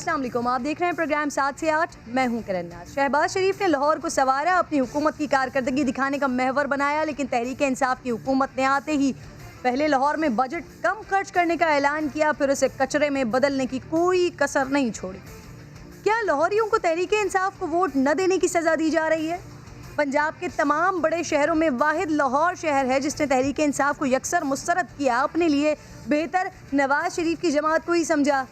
अस्सलाम वालेकुम, आप देख रहे हैं प्रोग्राम 7 से 8। मैं हूं करण नाज। शहबाज शरीफ ने लाहौर को सवारा, अपनी हुकूमत की कारकर्दगी दिखाने का महवर बनाया, लेकिन तहरीक इंसाफ की हुकूमत ने आते ही पहले लाहौर में बजट कम खर्च करने का ऐलान किया, फिर उसे कचरे में बदलने की कोई कसर नहीं छोड़ी। क्या लाहौरियों को तहरीक इंसाफ को वोट न देने की सजा दी जा रही है? पंजाब के तमाम बड़े शहरों में वाहिद लाहौर शहर है जिसने तहरीक इंसाफ को यकसर मुस्तरद किया, अपने लिए बेहतर नवाज शरीफ की जमात को ही समझा।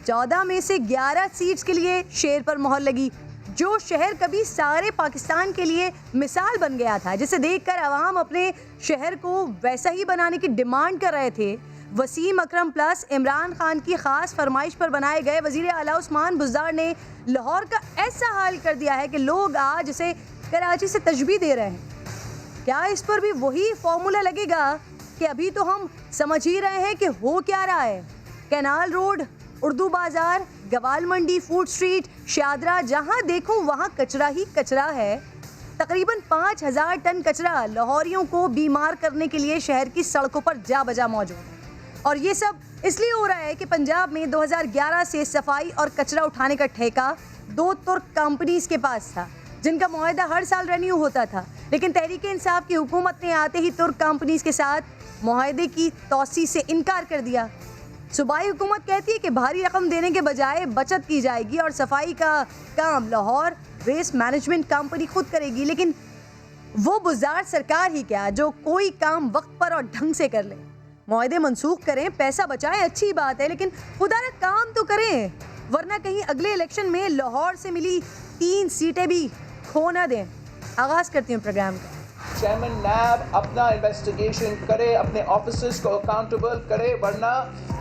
14 में से 11 सीट्स के लिए शेर पर मोहर लगी। जो शहर कभी सारे पाकिस्तान के लिए मिसाल बन गया था, जिसे देखकर आवाम अपने शहर को वैसा ही बनाने की डिमांड कर रहे थे, वसीम अकरम प्लस इमरान खान की खास फरमाइश पर बनाए गए वजीर आला उस्मान बुज़दार ने लाहौर का ऐसा हाल कर दिया है कि लोग आज इसे कराची से तशबीह दे रहे हैं। क्या इस पर भी वही फॉर्मूला लगेगा कि अभी तो हम समझ ही रहे हैं कि हो क्या रहा है? कैनाल रोड, उर्दू बाजार, गवाल मंडी, फूड स्ट्रीट, शादरा, जहां देखो वहां कचरा ही कचरा है। तकरीबन 5000 टन कचरा लाहौरियों को बीमार करने के लिए शहर की सड़कों पर जा बजा मौजूद है। और ये सब इसलिए हो रहा है कि पंजाब में 2011 से सफाई और कचरा उठाने का ठेका 2 तुर्क कंपनीज के पास था, जिनका मुआहदा हर साल रेन्यू होता था। लेकिन तहरीक इंसाफ की हुकूमत ने आते ही तुर्क कंपनीज के साथ मुआहदे की तौसी से इनकार कर दिया। सूबाई हुकूमत कहती है कि भारी रकम देने के बजाय बचत की जाएगी और सफाई का काम लाहौर वेस्ट मैनेजमेंट कंपनी खुद करेगी। लेकिन वो बुज़दार सरकार ही क्या जो कोई काम वक्त पर और ढंग से कर ले। मुआहदे मनसूख करें, पैसा बचाएं, अच्छी बात है, लेकिन खुदा ना काम तो करें, वरना कहीं अगले इलेक्शन में लाहौर से मिली 3 सीटें भी खो ना दें। आगाज करती हूँ प्रोग्राम का। चेयरमैन नैब अपना इन्वेस्टिगेशन करे, अपने ऑफिसर्स को अकाउंटेबल करे, वरना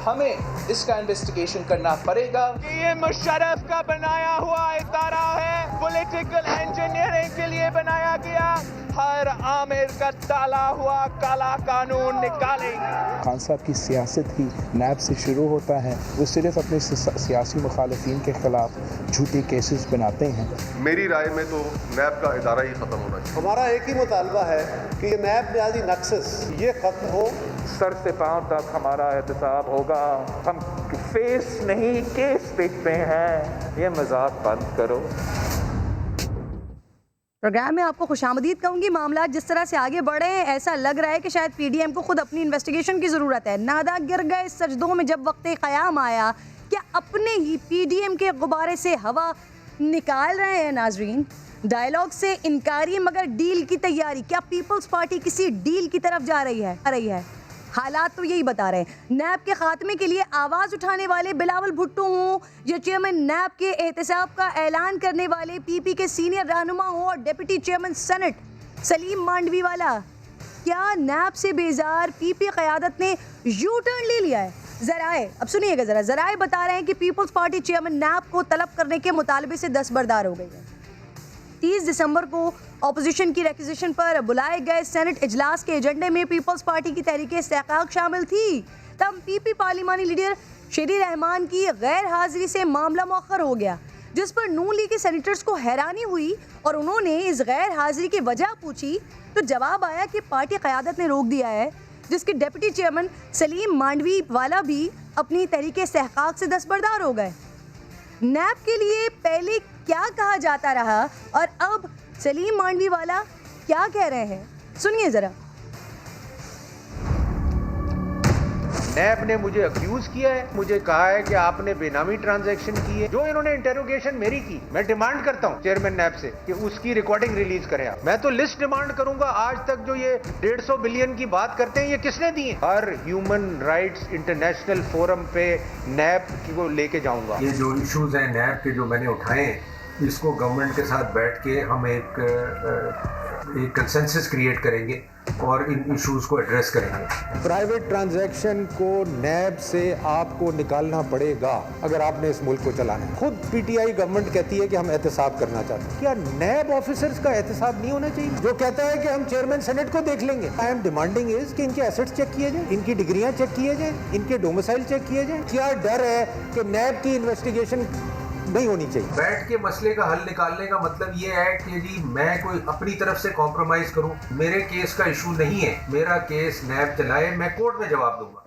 हमें इसका इन्वेस्टिगेशन करना पड़ेगा। ये मुशर्रफ का बनाया हुआ इदारा है, पॉलिटिकल इंजीनियरिंग के लिए बनाया गया। हर आमिर का डाला हुआ काला कानून निकालेंगे। खान साहब की सियासत ही नैब से शुरू होता है। वो सिर्फ अपने सियासी मुखालिफिन के खिलाफ झूठे केसेस बनाते हैं। मेरी राय में तो नैब का इदारा ही ख़त्म होना चाहिए। हमारा एक ही मुतालबा है कि नैब बुनियादी नक्सस ये ख़त्म हो। सर से पांव तक हमारा एहतसाब होगा। हम फेस नहीं केस देखते हैं, ये मजाक बंद करो। प्रोग्राम में आपको खुशामदीद कहूँगी। मामला जिस तरह से आगे बढ़े हैं, ऐसा लग रहा है कि शायद पीडीएम को खुद अपनी इन्वेस्टिगेशन की ज़रूरत है। नादा गिर गए सजदों में जब वक्त क़याम आया, क्या अपने ही पीडीएम के गुब्बारे से हवा निकाल रहे हैं नाजरीन? डायलॉग से इनकारी मगर डील की तैयारी। क्या पीपल्स पार्टी किसी डील की तरफ जा रही है? हालात तो यही बता रहे हैं। नैब के खात्मे के लिए आवाज़ उठाने वाले बिलावल भुट्टो हों या चेयरमैन नैब के एहतसाब का ऐलान करने वाले पीपी के सीनियर रहनुमा हों और deputy chairman senate Saleem Mandviwalla, क्या नैब से बेजार पीपी क़यादत ने यू टर्न ले लिया है? ज़राए, अब सुनिएगा ज़रा, ज़राए बता रहे हैं कि पीपल्स पार्टी चेयरमैन नैब को तलब करने के मुतालबे से दस्तबरदार हो गई है। 30 दिसंबर को ऑपोजिशन की रिक्वेजिशन पर बुलाए गए सेनेट इजलास के एजेंडे में पीपल्स पार्टी की तहरीक इस्तेहकाक शामिल थी। तब पीपी पार्लिमानी लीडर शेरी रहमान की गैर हाजिरी से मामला मौखर हो गया, जिस पर नून लीग के सेनेटर्स को हैरानी हुई और उन्होंने इस गैर हाजिरी की वजह पूछी तो जवाब आया कि पार्टी क़यादत ने रोक दिया है, जिसके डिप्टी चेयरमैन सलीम मांडवी वाला भी अपनी तहरीक इस्तेहकाक से दस्तबरदार हो गए। नैब के लिए पहले क्या कहा जाता रहा और अब सलीम मांडवी वाला क्या कह रहे हैं, सुनिए जरा। नैब ने मुझे अक्यूज किया है, मुझे कहा है कि आपने बेनामी ट्रांजैक्शन की है। जो इन्होंने इंटेरोगेशन मेरी की, मैं डिमांड करता हूं चेयरमैन नैब से कि उसकी रिकॉर्डिंग रिलीज करें आप। मैं तो लिस्ट डिमांड करूंगा। आज तक जो ये 150 बिलियन की बात करते हैं, ये किसने दी है? हर ह्यूमन राइट्स इंटरनेशनल फोरम पे नैब को लेके जाऊंगा। ये जो इश्यूज हैं नैब के जो मैंने उठाए हैं, इसको गवर्नमेंट के साथ बैठ के हम एक कंसेंसस क्रिएट करेंगे और इन इश्यूज को एड्रेस करेंगे। प्राइवेट ट्रांजैक्शन को नैब से आपको निकालना पड़ेगा अगर आपने इस मुल्क को चलाना है। खुद पीटीआई गवर्नमेंट कहती है कि हम एहतसाब करना चाहते हैं। क्या नैब ऑफिसर्स का एहतसाब नहीं होना चाहिए? जो कहता है कि हम चेयरमैन सेनेट को देख लेंगे। आई एम डिमांडिंग इज कि इनके एसेट्स चेक किए जाए, इनकी डिग्रियां चेक किए जाए, इनके डोमिसाइल चेक किए जाए। क्या डर है कि नैब की इन्वेस्टिगेशन नहीं होनी चाहिए? बैठ के मसले का हल निकालने का मतलब ये है कि जी मैं कोई अपनी तरफ से कॉम्प्रोमाइज करूं। मेरे केस का इशू नहीं है, मेरा केस नैब चलाए, मैं कोर्ट में जवाब दूंगा।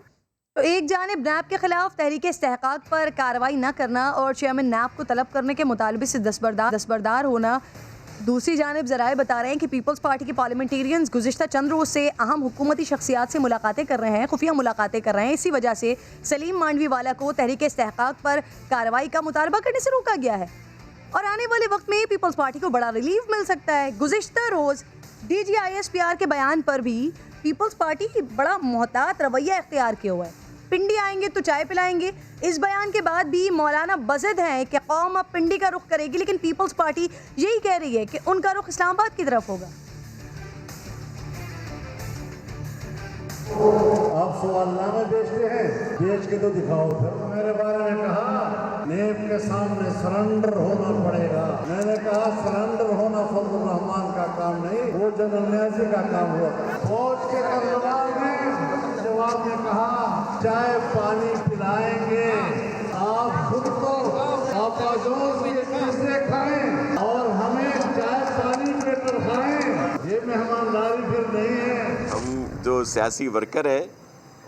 तो एक जानिब नैब के खिलाफ तहरीक इस्तेहकाक पर कार्रवाई न करना और चेयरमैन नैब को तलब करने के मुतालबे से दस्तबरदार होना, दूसरी जानिब ज़राए बता रहे हैं कि पीपल्स पार्टी के पार्लियामेंटेरियंस गुज़िश्ता चंद रोज़ से अहम हुकूमती शख्सियात से मुलाकातें कर रहे हैं, खुफिया मुलाकातें कर रहे हैं। इसी वजह से सलीम मांडवी वाला को तहरीक इस्तेहकाक पर कार्रवाई का मुतालबा करने से रोका गया है और आने वाले वक्त में पीपल्स पार्टी को बड़ा रिलीफ मिल सकता है। गुज़िश्ता रोज़ DGISPR के बयान पर भी पीपल्स पार्टी बड़ा मोहतात रवैया इख्तियार किया हुआ है। पिंडी आएंगे तो चाय पिलाएंगे, इस बयान के बाद भी मौलाना बज़द हैं कि कौम अब पिंडी का रुख करेगी, लेकिन पीपल्स पार्टी यही कह रही है कि उनका रुख इस्लामाबाद की तरफ होगा। आप सवालनामे बेचते हैं, बेच के तो दिखाओ। फिर मेरे बारे में कहा नेब के सामने सरेंडर होना पड़ेगा। मैंने कहा सरेंडर होना फजल रहमान का काम नहीं, वो जनरल न्याजी का काम हुआ। फौज के कर्नल ने जवाब में कहा चाय पानी पिलाएंगे, आप खुद तो आपाजोज की चीजें खाएं और हमें चाय पानी पेपर खाएं, ये मेहमानदारी फिर नहीं है। हम जो सियासी वर्कर है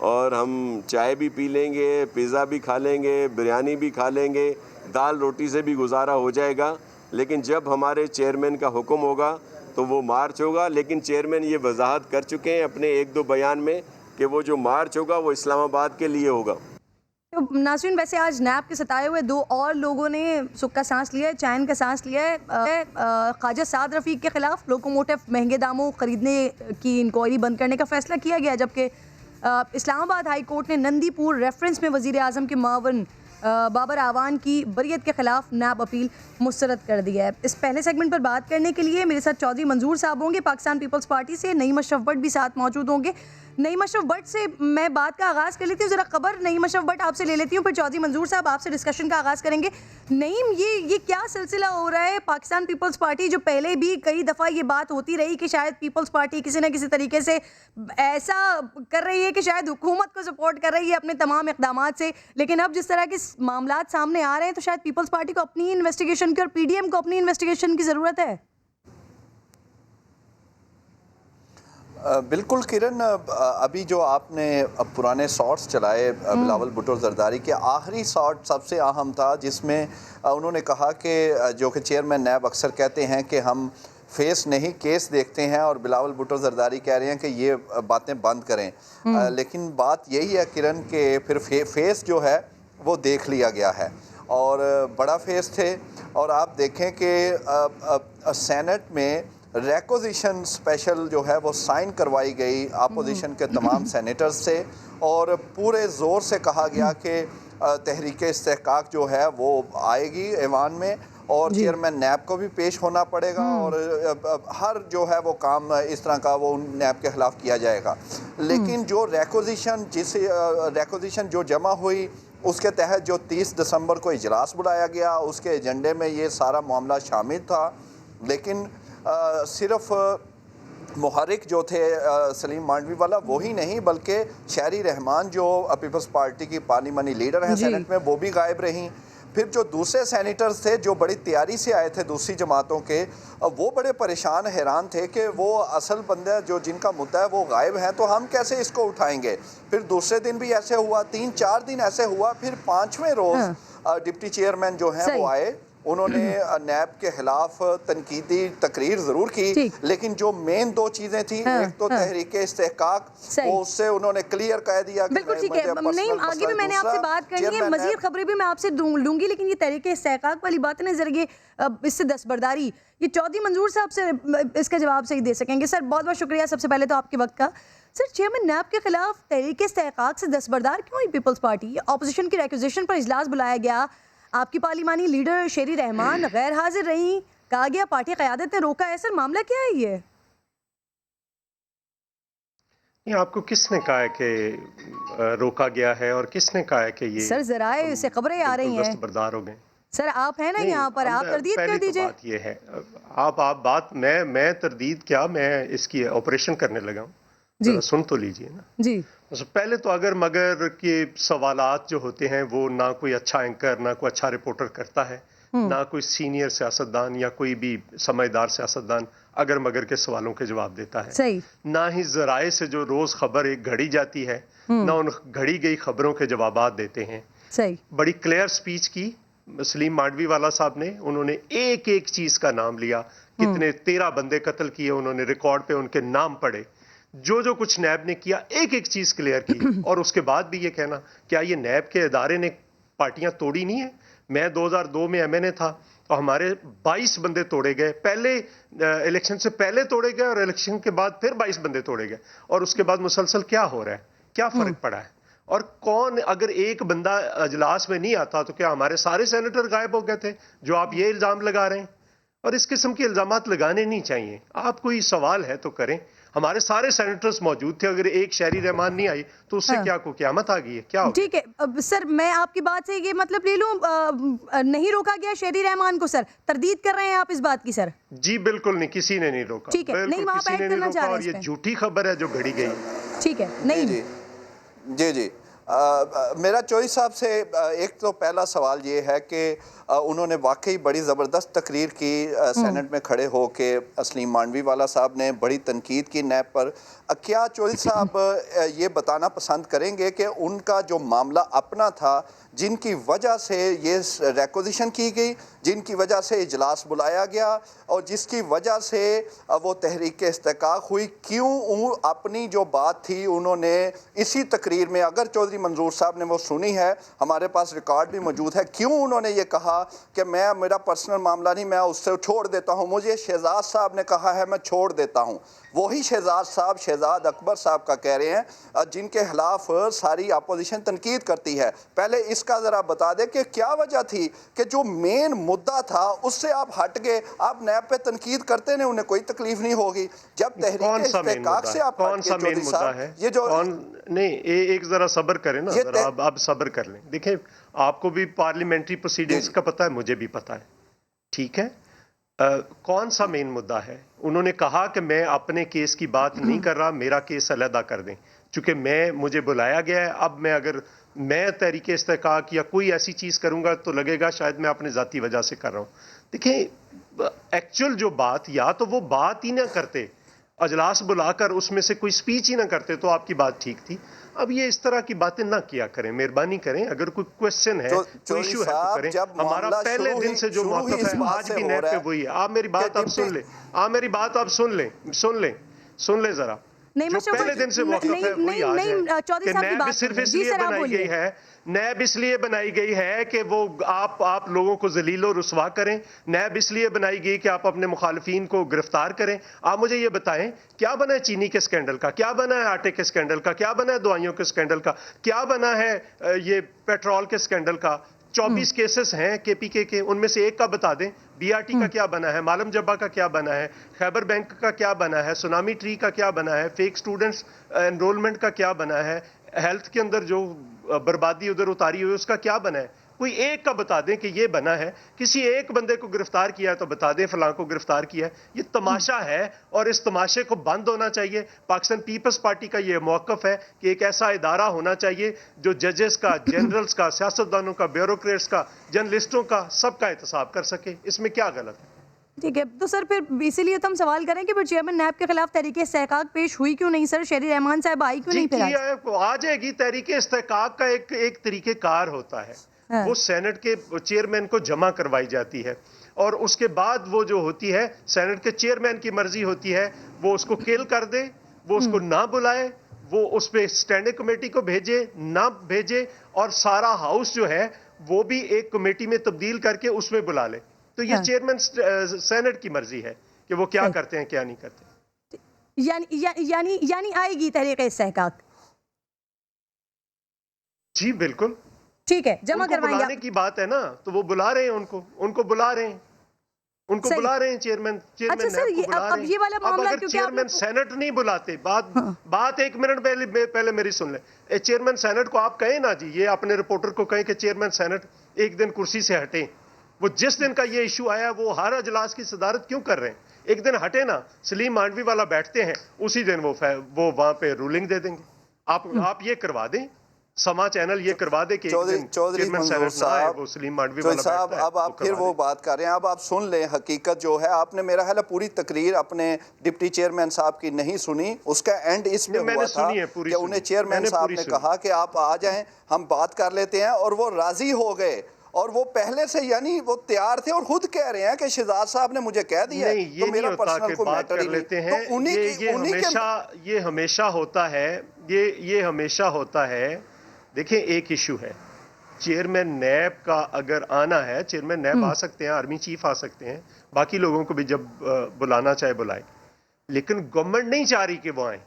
और हम चाय भी पी लेंगे, पिज़्ज़ा भी खा लेंगे, बिरयानी भी खा लेंगे, दाल रोटी से भी गुजारा हो जाएगा, लेकिन जब हमारे चेयरमैन का हुक्म होगा तो वो मार्च होगा। लेकिन चेयरमैन ये वजाहत कर चुके हैं अपने 1-2 बयान में कि वो जो मार्च होगा वो इस्लामाबाद के लिए होगा। तो नाज़रीन, वैसे आज नैब के सताए हुए 2 और लोगों ने सुख का सांस लिया है, चैन का सांस लिया है। ख्वाजा साद रफ़ीक के खिलाफ लोकोमोटिव महंगे दामों खरीदने की इंक्वायरी बंद करने का फैसला किया गया, जबकि इस्लामाबाद हाई कोर्ट ने नंदीपुर रेफरेंस में वज़ीर आज़म के मावन बाबर आवान की बरियत के खिलाफ नैब अपील मुस्तरद कर दी है। इस पहले सेगमेंट पर बात करने के लिए मेरे साथ चौधरी मंजूर साहब होंगे पाकिस्तान पीपल्स पार्टी से, नईम अशरफ भट्ट भी साथ मौजूद होंगे। नईम अशरफ भट्ट से मैं बात का आगाज़ कर लेती हूँ, ज़रा खबर नईम अशरफ भट्ट आपसे ले लेती हूँ, फिर चौधरी मंजूर साहब आपसे डिस्कशन का आगाज़ करेंगे। नईम, ये क्या सिलसिला हो रहा है? पाकिस्तान पीपल्स पार्टी जो पहले भी कई दफ़ा ये बात होती रही कि शायद पीपल्स पार्टी किसी न किसी तरीके से ऐसा कर रही है कि शायद हुकूमत को सपोर्ट कर रही है अपने तमाम इक़दामात से, लेकिन अब जिस तरह के मामलात सामने आ रहे हैं तो शायद पीपल्स पार्टी को अपनी इन्वेस्टिगेशन की और PDM को अपनी इन्वेस्टिगेशन की ज़रूरत है। बिल्कुल किरण, अभी जो आपने पुराने शॉट्स चलाए बिलावल भुट्टो जरदारी के, आखिरी शॉट सबसे अहम था जिसमें उन्होंने कहा कि जो कि चेयरमैन नैब अक्सर कहते हैं कि हम फेस नहीं केस देखते हैं, और बिलावल भुट्टो जरदारी कह रहे हैं कि ये बातें बंद करें। लेकिन बात यही है किरण कि फिर फेस जो है वो देख लिया गया है और बड़ा फेस थे। और आप देखें कि सेनेट में रेकोजिशन स्पेशल जो है वो साइन करवाई गई अपोजिशन के तमाम सेनेटर्स से, और पूरे ज़ोर से कहा गया कि तहरीक इस्तेहकाक जो है वो आएगी ऐवान में और चेयरमैन नैब को भी पेश होना पड़ेगा, और हर जो है वो काम इस तरह का वो नैब के ख़िलाफ़ किया जाएगा। लेकिन जो रेकोजिशन जो जमा हुई उसके तहत जो 30 दिसंबर को इजलास बुलाया गया, उसके एजेंडे में ये सारा मामला शामिल था। लेकिन सिर्फ मुहर्रिक जो थे सलीम मांडवी वाला वो ही नहीं, बल्कि शहरी रहमान जो पीपल्स पार्टी की पार्लियामेंट लीडर हैं सेनेट में, वो भी गायब रहीं। फिर जो दूसरे सेनेटर्स थे जो बड़ी तैयारी से आए थे दूसरी जमातों के, वो बड़े परेशान हैरान थे कि वो असल बंदे जो जिनका मुद्दा है वो गायब हैं, तो हम कैसे इसको उठाएंगे। फिर दूसरे दिन भी ऐसे हुआ, 3-4 दिन ऐसे हुआ। फिर 5वें रोज़ डिप्टी चेयरमैन जो हैं वो आए, उन्होंने नैब के खिलाफ तनकीदी तकरीर ज़रूर की, लेकिन जो मेन 2 चीज़ें थी, एक तो तहरीक इस्तेहकाक, वो उससे उन्होंने क्लियर कह दिया। बिल्कुल ठीक है, नहीं आगे भी मैंने आपसे बात करनी है, मज़ीद खबरें भी मैं आपसे लूँगी, लेकिन ये तहरीक इस्तेहकाक वाली बात है ना, ज़रिए इससे दस्तबरदारी, ये चौधरी मंजूर साहब से इसका जवाब सही दे सकेंगे। सर बहुत बहुत शुक्रिया सबसे पहले तो आपके वक्त का। सर, चेयरमैन नैब के खिलाफ तहरीक इस्तेहकाक से दस्तबरदार क्यों हुई पीपल्स पार्टी? अपोजिशन की रिक्वेजिशन पर इजलास बुलाया गया, आपकी पार्लिमानी लीडर शेरी रहमान गैर हाजिर रहीं, कहा गया पार्टी क़यादत ने रोका है। सर मामला क्या है ये? ये आपको किसने कहा है कि रोका गया है और किसने कहा है कि ये? सर जराए से खबरें आ रही हैं, दस्तबरदार हो गए। सर आप हैं ना यहाँ पर, आप तरदीद कर दीजिए। बात ये है, आप बात मैं तरदीद क्या, मैं इसकी ऑपरेशन करने लगा हूँ, सुन तो लीजिए ना जी। पहले तो अगर मगर के सवालात जो होते हैं वो ना कोई अच्छा एंकर ना कोई अच्छा रिपोर्टर करता है, ना कोई सीनियर सियासतदान या कोई भी समझदार सियासतदान अगर मगर के सवालों के जवाब देता है। सही। ना ही जराए से जो रोज खबर एक घड़ी जाती है ना उन घड़ी गई खबरों के जवाब देते हैं। सही। बड़ी क्लियर स्पीच की सलीम मांडवी वाला साहब ने, उन्होंने एक एक चीज का नाम लिया, कितने 13 बंदे कत्ल किए, उन्होंने रिकॉर्ड पे उनके नाम पढ़े, जो जो कुछ नैब ने किया एक एक चीज क्लियर की। और उसके बाद भी ये कहना क्या ये नैब के इदारे ने पार्टियां तोड़ी नहीं है? मैं 2002 में एमएनए था और हमारे 22 बंदे तोड़े गए, पहले इलेक्शन से पहले तोड़े गए और इलेक्शन के बाद फिर 22 बंदे तोड़े गए। और उसके बाद मुसलसल क्या हो रहा है, क्या फर्क पड़ा है? और कौन, अगर एक बंदा अजलास में नहीं आता तो क्या हमारे सारे सेनेटर गायब हो गए थे, जो आप ये इल्जाम लगा रहे हैं? और इस किस्म के इल्जामात लगाने नहीं चाहिए। आप कोई सवाल है तो करें। हमारे सारे सेनेटर्स मौजूद थे, अगर एक शहरी रहमान नहीं आई तो उससे क्या को क़यामत आ गई है? क्या ठीक है। अब सर मैं आपकी बात से ये मतलब ले लूं, नहीं रोका गया शहरी रहमान को? सर तरदीद कर रहे हैं आप इस बात की? सर जी बिल्कुल नहीं, किसी ने नहीं रोका। ठीक है, नहीं आप ऐड करना चाह रहे हैं? और ये झूठी खबर है जो घड़ी गई। ठीक है, नहीं जी मेरा चौधरी साहब से एक तो पहला सवाल ये है कि उन्होंने वाकई बड़ी ज़बरदस्त तकरीर की सेनेट में खड़े हो के। सलीम मांडवी वाला साहब ने बड़ी तनकीद की नैब पर। क्या चौधरी साहब ये बताना पसंद करेंगे कि उनका जो मामला अपना था, जिनकी वजह से ये रिक्वेजिशन की गई, जिनकी वजह से इजलास बुलाया गया और जिसकी वजह से वो तहरीक इस्तेकाक हुई, क्यों अपनी जो बात थी उन्होंने इसी तकरीर में, अगर चौधरी मंजूर साहब ने वो सुनी है, हमारे पास रिकॉर्ड भी मौजूद है, क्यों उन्होंने ये कहा कि मेरा पर्सनल मामला नहीं, मैं उससे छोड़ देता हूँ, मुझे शहजाद साहब ने कहा है मैं छोड़ देता हूँ। वही शहजाद साहब, शहजाद अकबर साहब का कह रहे हैं जिनके खिलाफ सारी अपोजिशन तनकीद करती है। पहले इसका ज़रा बता दें कि क्या वजह थी कि जो मेन मुद्दा था उससे आप हट गए, आप नैब पे तनकीद करते नहीं, उन्हें कोई तकलीफ नहीं होगी। जब तहरीक इस्तेकाक से आप कौन सा मेन मुद्दा है? ये जो नहीं, एक जरा सब्र करें ना, जरा आप सब्र कर लें। देखें, आपको भी पार्लियामेंट्री प्रोसीडिंग्स का पता है, मुझे भी पता है, ठीक है? कौन सा मेन मुद्दा है? उन्होंने कहा कि मैं अपने केस की बात नहीं कर रहा, मेरा केस अलहदा कर दें, चूंकि मुझे बुलाया गया है। अब अगर मैं तहरीक इस्तेकाक या कोई ऐसी चीज़ करूंगा तो लगेगा शायद मैं अपने ज़ाती वजह से कर रहा हूँ। देखिए, एक्चुअल जो बात, या तो वो बात ही ना करते, अजलास बुलाकर उसमें से कोई स्पीच ही ना करते, तो आपकी बात ठीक थी। अब ये इस तरह की बातें ना किया करें, मेहरबानी करें। अगर कोई क्वेश्चन है, कोई इशू है तो करें। हमारा पहले दिन से जो मौक़िफ़ है, आज भी नैब पे वही है। आप मेरी बात आप सुन लें, आप मेरी बात आप सुन लें ज़रा। जो पहले दिन से मौक़िफ़ है वही आज है कि नैब सिर्फ इसलिए बनाई गई है, नैब इसलिए बनाई गई है कि वो आप लोगों को जलील और रुसवा करें। नैब इसलिए बनाई गई कि आप अपने मुखालिफिन को गिरफ्तार करें। आप मुझे ये बताएं, क्या बना है चीनी के स्कैंडल का, क्या बना है आटे के स्कैंडल का, क्या बना है दवाइयों के स्कैंडल का, क्या बना है ये पेट्रोल के स्कैंडल का? 24 केसेस हैं केपीके के, उनमें से एक का बता दें। बीआरटी का क्या बना है, मालम जब्बा का क्या बना है, खैबर बैंक का क्या बना है, सुनामी ट्री का क्या बना है, फेक स्टूडेंट्स एनरोलमेंट का क्या बना है, हेल्थ के अंदर जो बर्बादी उधर उतारी हुई उसका क्या बना है? कोई एक का बता दें कि ये बना है। किसी एक बंदे को गिरफ्तार किया है तो बता दें फलां को गिरफ्तार किया है। ये तमाशा है और इस तमाशे को बंद होना चाहिए। पाकिस्तान पीपल्स पार्टी का ये मौक़िफ़ है कि एक ऐसा इदारा होना चाहिए जो जजेस का, जनरल्स का, सियासतदानों का, ब्यूरोक्रेट्स का, जर्नलिस्टों का, सबका एहतसाब कर सके। इसमें क्या गलत है? ठीक है, तो सर फिर इसीलिए तो हम सवाल करें कि फिर चेयरमैन नैब के खिलाफ तहरीक इस्तेकाक पेश हुई क्यों नहीं? सर शहरी रहमान साहब आई क्यों नहीं? फिर आ जाएगी। तहरीक इस्तेकाक का एक तरीक़ेकार होता है। वो सेनेट के चेयरमैन को जमा करवाई जाती है और उसके बाद वो जो होती है, सेनेट के चेयरमैन की मर्जी होती है, वो उसको किल कर दे, वो उसको ना बुलाए, वो उस पर स्टैंडिंग कमेटी को भेजे ना भेजे, और सारा हाउस जो है वो भी एक कमेटी में तब्दील करके उसमें बुला ले। तो ये चेयरमैन सेनेट की मर्जी है कि वो क्या करते हैं क्या नहीं करते। यानी आएगी तहरीक इस्तेकाक? जी बिल्कुल, ठीक है, जमा करवाएंगे। बुलाने की बात है ना, तो वो बुला रहे हैं उनको बुला रहे हैं, बुला रहे हैं चेयरमैन। अच्छा सर, अब ये वाला मामला अगर चेयरमैन सेनेट नहीं बुलाते, बात 1 मिनट पहले मेरी सुन ले। चेयरमैन सेनेट को आप कहें ना जी, ये अपने रिपोर्टर को कहें कि चेयरमैन सेनेट एक दिन कुर्सी से हटे। वो जिस दिन का ये इशू आया वो हर अजलास की सदारत क्यों कर रहे हैं? एक दिन हटे ना, सलीम मांडवी वाला बैठते हैं, उसी दिन वो वहां पे रूलिंग दे देंगे। आप ये करवा दें, समा चैनल ये करवा दे कि चौधरी मंजूर साहब, वो सलीम मांडवी चौधरी साहब, अब आप फिर वो बात कर रहे हैं। अब आप सुन लें हकीकत जो है। आपने मेरा ख्याल है पूरी तकरीर अपने डिप्टी चेयरमैन साहब की नहीं सुनी। उसका एंड इसमें हुआ था कि उन्हें चेयरमैन साहब ने कहा कि आप आ जाएं, हम बात कर लेते हैं, और वो राजी हो गए। और वो पहले से यानी वो तैयार थे और खुद कह रहे हैं कि शहजाद साहब ने मुझे कह दिया है, तो मेरा पर्सनल कोई मैटर ही नहीं। तो ये हमेशा होता है, ये हमेशा होता है। देखिए, एक इशू है, चेयरमैन नैब का अगर आना है, चेयरमैन नैब आ सकते हैं, आर्मी चीफ आ सकते हैं, बाकी लोगों को भी जब बुलाना चाहे बुलाए, लेकिन गवर्नमेंट नहीं चाह रही कि वो आए।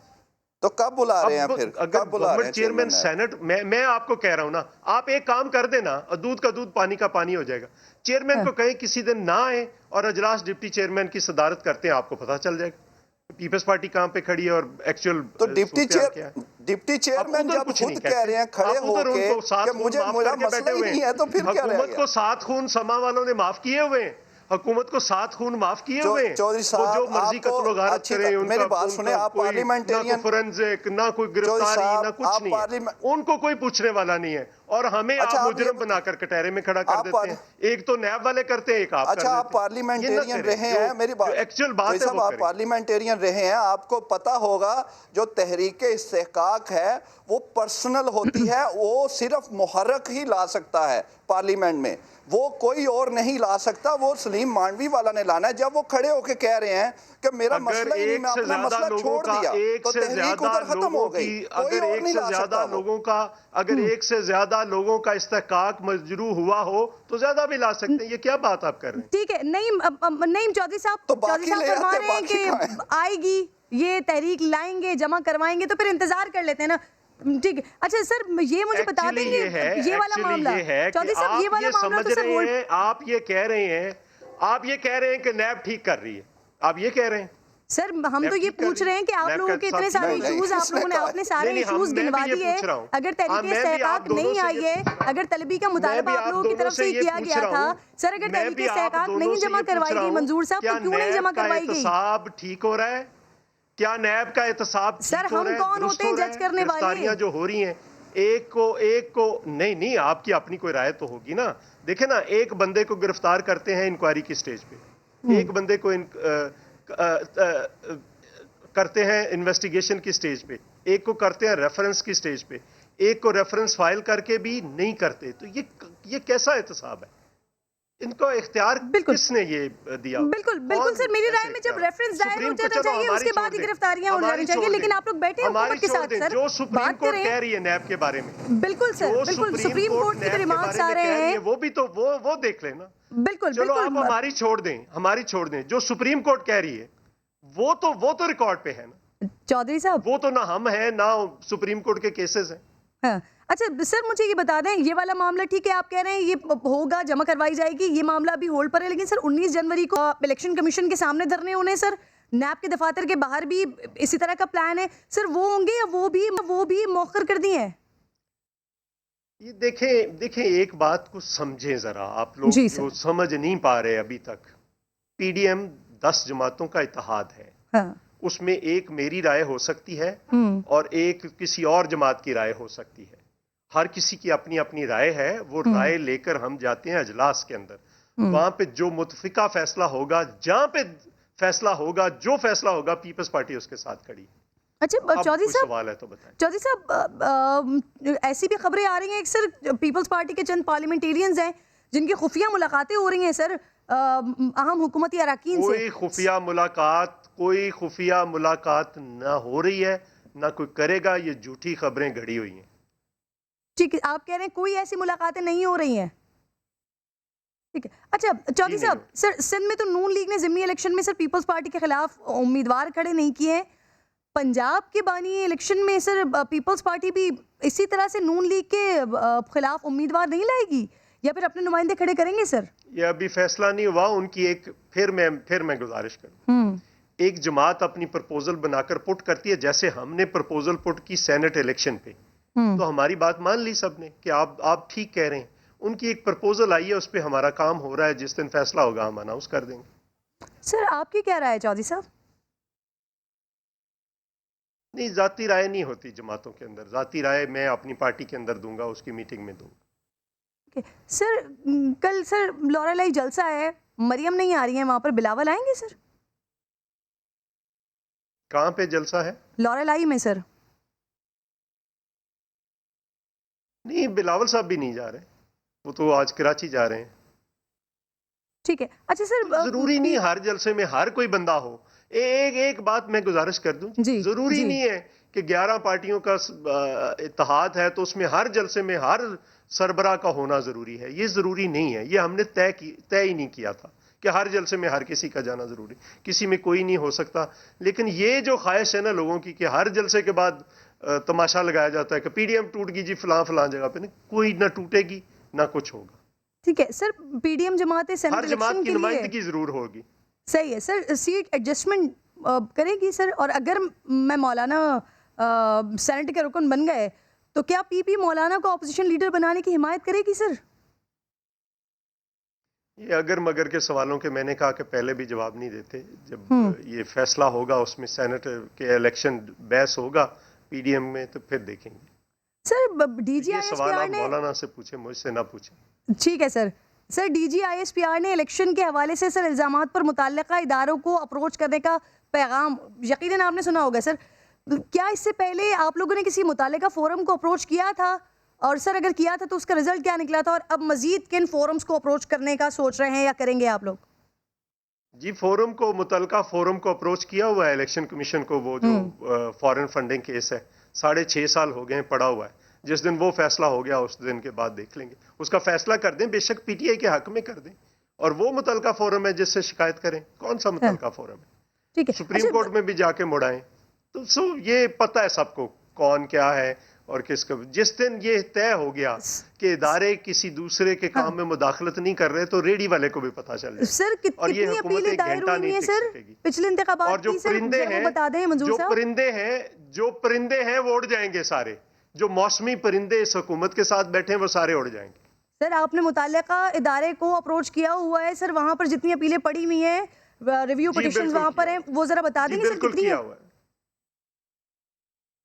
तो कब बुला रहे हैं फिर? अगर गवर्नमेंट चेयरमैन सेनेट, मैं आपको कह रहा हूं ना, आप एक काम कर देना, दूध का दूध पानी का पानी हो जाएगा। चेयरमैन को कहें किसी दिन ना आए और अजलास डिप्टी चेयरमैन की सदारत करते हैं, आपको पता चल जाएगा पीपल्स पार्टी कहां पे खड़ी है और एक्चुअल। तो डिप्टी चेयरमैन जब खुद कह रहे हैं खड़े होके कि मुझे मसला ही नहीं है, तो फिर क्या हुकूमत को 7 खून समा वालों ने माफ किए हुए हैं, हुकूमत को 7 खून माफ किए हुए हैं। चौधरी साहब, जो मर्जी कत्लो गारत करे, मेरी बात सुने, आप पार्लियामेंटेरियन, फोरेंसिक ना कोई गिरफ्तारी ना कुछ नहीं, उनको कोई पूछने वाला नहीं है, और हमें आप मुजरिम बनाकर कटहरे में खड़ा कर देते हैं। एक तो नैब वाले करते हैं, एक आप। अच्छा, आप पार्लियामेंटेरियन रहे हैं, मेरी बात एक्चुअल बात है, आप पार्लियामेंटेरियन रहे हैं, आपको पता होगा जो तहरीक इस्तेहकाक है वो पर्सनल होती है, वो सिर्फ मुहर्रक ही ला सकता है पार्लियामेंट में, वो कोई और नहीं ला सकता, वो सलीम मांडवी वाला ने लाना है। जब वो खड़े होके कह रहे हैं कि मेरा मसला ही नहीं, मैं अपना मसला छोड़ दिया, तो तहरीक उधर खत्म हो गई। अगर एक से ज्यादा लोगों का, अगर एक से ज्यादा लोगों का इस्तेहकाक मजरू हुआ हो तो ज्यादा भी ला सकते हैं। ये क्या बात आप कर रहे हैं? ठीक है, नहीं चौधरी साहब, तो फरमा रहे हैं कि आएगी, ये तहरीक लाएंगे, जमा करवाएंगे, तो फिर इंतजार कर लेते हैं ना। ठीक है। अच्छा सर, ये मुझे बता देंगे, ये वाला मामला चौधरी साहब, ये वाला मामला तो सर आप ये कह रहे हैं कि नैब ठीक कर रही है, आप ये कह रहे हैं सर। हम तो ये पूछ रहे हैं कि आप लोगों के इतने सारे इश्यूज, आप लोगों ने आपने सारे इश्यूज गिनवा दिए। अगर तहरीक इस्तेहकाक नहीं आई है, अगर तलबी का मुतालबा आप लोगों की तरफ से किया गया था सर, अगर तहरीक इस्तेहकाक नहीं जमा करवाई गई मंजूर साहब, तो क्यों नहीं जमा करवाई गई? एहतसाब ठीक हो रहा है क्या? नैब का एहतसाब सर, हम कौन होते हैं जज करने वाले? जो हो रही हैं, एक को नहीं, आपकी अपनी कोई राय तो होगी ना। देखे ना, एक बंदे को गिरफ्तार करते हैं इंक्वायरी की स्टेज पे, एक बंदे को करते हैं इन्वेस्टिगेशन की स्टेज पे, एक को करते हैं रेफरेंस की स्टेज पे, एक को रेफरेंस फाइल करके भी नहीं करते। तो ये कैसा एहतसाब है? इनको इख्तियार किसने ये दिया? बिल्कुल सर, मेरी राय में जब रेफरेंस दायर हो जाना चाहिए, उसके बाद ही गिरफ्तारियां हो जानी चाहिए। लेकिन आप लोग बैठे हुकूमत के साथ सर, जो सुप्रीम कोर्ट कह रही है नैब के बारे में, बिल्कुल सर, बिल्कुल सुप्रीम कोर्ट के रिमार्क्स आ रहे हैं, वो भी तो वो देख लेना। बिल्कुल, चलो आप हमारी छोड़ दें, जो सुप्रीम कोर्ट कह रही है वो तो रिकॉर्ड पे है ना चौधरी साहब, वो तो ना हम है ना सुप्रीम कोर्ट के केसेस हैं। हाँ। अच्छा सर, मुझे ये बता दें, ये वाला मामला ठीक है, आप कह रहे हैं ये होगा, जमा करवाई जाएगी, ये मामला अभी होल्ड पर है, लेकिन सर 19 जनवरी को इलेक्शन कमीशन के सामने धरने होने सर, नैब के दफातर के बाहर भी इसी तरह का प्लान है सर, वो होंगे या वो भी मौखर कर दिए हैं? ये देखें एक बात को समझें जरा, आप लोग जो समझ नहीं पा रहे अभी तक। पीडीएम 10 जमातों का इत्तेहाद है। हाँ। उसमें एक मेरी राय हो सकती है और एक किसी और जमात की राय हो सकती है। हर किसी की अपनी अपनी राय है, वो राय लेकर हम जाते हैं अजलास के अंदर, वहां पे जो मुतफिका फैसला होगा, जहां पे फैसला होगा, जो फैसला होगा, पीपल्स पार्टी उसके साथ खड़ी। अच्छा चौधरी साहब, सवाल है तो बताएं। चौधरी साहब, ऐसी भी खबरें आ रही हैं कि सर पीपल्स पार्टी के चंद पार्लियामेंटेरियंस हैं जिनकी खुफिया मुलाकातें हो रही हैं सर अहम हुकूमती अराकीन से। कोई खुफिया मुलाकात ना हो रही है, ना कोई करेगा, ये झूठी खबरें घड़ी हुई हैं। ठीक है, आप कह रहे हैं कोई ऐसी मुलाकातें नहीं हो रही हैं, ठीक है। अच्छा चौधरी साहब, सर सिंध में तो नून लीग ने ज़िमनी इलेक्शन में सर पीपल्स पार्टी के खिलाफ उम्मीदवार खड़े नहीं किए हैं। पंजाब के बानी इलेक्शन में सर पीपल्स पार्टी भी इसी तरह से नून लीग के खिलाफ उम्मीदवार नहीं लाएगी या फिर अपने नुमाइंदे खड़े करेंगे सर? ये अभी फैसला नहीं हुआ। उनकी एक फिर मैं गुजारिश करूं, एक जमात अपनी प्रपोजल बनाकर पुट करती है, जैसे हमने प्रपोजल पुट की सेनेट इलेक्शन पे, तो हमारी बात मान ली सबने कि आप ठीक कह रहे हैं। उनकी एक प्रपोजल आई है, उस पर हमारा काम हो रहा है, जिस दिन फैसला होगा हम अनाउंस कर देंगे। सर आपकी क्या राय है चौधरी साहब? नहीं, जाती राय नहीं होती जमातों के अंदर। जाती राय मैं अपनी पार्टी के अंदर दूंगा, उसकी मीटिंग में दूंगा। सर कल सर लॉरेलाई जलसा है, मरियम नहीं आ रही है वहां पर, बिलावल आएंगे सर? कहाँ पे जलसा है? लॉरेलाई में सर। नहीं, बिलावल साहब भी नहीं जा रहे, वो तो आज कराची जा रहे हैं। ठीक है। अच्छा सर, जरूरी नहीं हर जलसे में हर कोई बंदा हो। एक बात मैं गुजारिश कर दूं, जरूरी नहीं है कि 11 पार्टियों का इत्तेहाद है तो उसमें हर जलसे में हर सरबराह का होना जरूरी है। ये जरूरी नहीं है, ये हमने तय ही नहीं किया था कि हर जलसे में हर किसी का जाना जरूरी, किसी में कोई नहीं हो सकता। लेकिन ये जो ख्वाहिश है ना लोगों की कि हर जलसे के बाद तमाशा लगाया जाता है कि पीडीएम टूट गई जी फलां जगह पे, नहीं, कोई ना टूटेगी ना कुछ होगा। ठीक है सर, पीडीएम जमात हर जमात की नुमाइंदगी जरूर होगी। सही है सर, सीट एडजस्टमेंट करेगी सर। और अगर मैं मौलाना सेनेट के रुकन बन गए तो क्या पीपी मौलाना को ऑपोजिशन लीडर बनाने की हिमायत करेगी सर? ये अगर मगर के सवालों के मैंने कहा कि पहले भी जवाब नहीं देते। जब ये फैसला होगा उसमें सेनेट के इलेक्शन बहस होगा पीडीएम में तो फिर देखेंगे। सर डीजी ये सवाल आप मौलाना से पूछे, मुझसे ना पूछे। ठीक है सर। सर डीजी आईएसपीआर ने इलेक्शन के हवाले से सर इल्जामात पर मुतल्लिका इदारों को अप्रोच करने का पैगाम यकीनन आपने सुना होगा सर। क्या इससे पहले आप लोगों ने किसी मुतल्लिका फोरम को अप्रोच किया था? और सर अगर किया था तो उसका रिजल्ट क्या निकला था? और अब मजीद किन फोरम्स को अप्रोच करने का सोच रहे हैं या करेंगे आप लोग? जी, फोरम को मुतल्लिका फोरम को अप्रोच किया हुआ है इलेक्शन कमीशन को। वो जो फॉरेन फंडिंग केस है 6.5 साल हो गए पड़ा हुआ है। जिस दिन वो फैसला हो गया उस दिन के बाद देख लेंगे, उसका फैसला कर दें, बेशक पीटीआई के हक में कर दें। और वो मुतल्लिका फोरम है जिससे शिकायत करें। कौन सा मुतल्लिका फोरम है? ठीक है। सुप्रीम कोर्ट में भी जाके मुड़ाएं तो ये पता है सबको कौन क्या है और किसका। जिस दिन ये तय हो गया कि इदारे किसी दूसरे के काम में मुदाखलत नहीं कर रहे तो रेडी वाले को भी पता चल जाए। सर कितनी अपीलें दायर हुई हैं सर पिछले इंतखाबात और जो की? परिंदे हैं बता दें मंजूर साहब। जो परिंदे हैं वो उड़ जाएंगे सारे। जो मौसमी परिंदे इस हुकूमत के साथ बैठे हैं वो सारे उड़ जाएंगे। सर आपने मुतल्लिका इदारे को अप्रोच किया हुआ है सर, वहां पर जितनी अपीलें पड़ी हुई हैं, रिव्यू पिटीशंस वहां पर हैं, वो जरा बता देंगे सर कितनी है?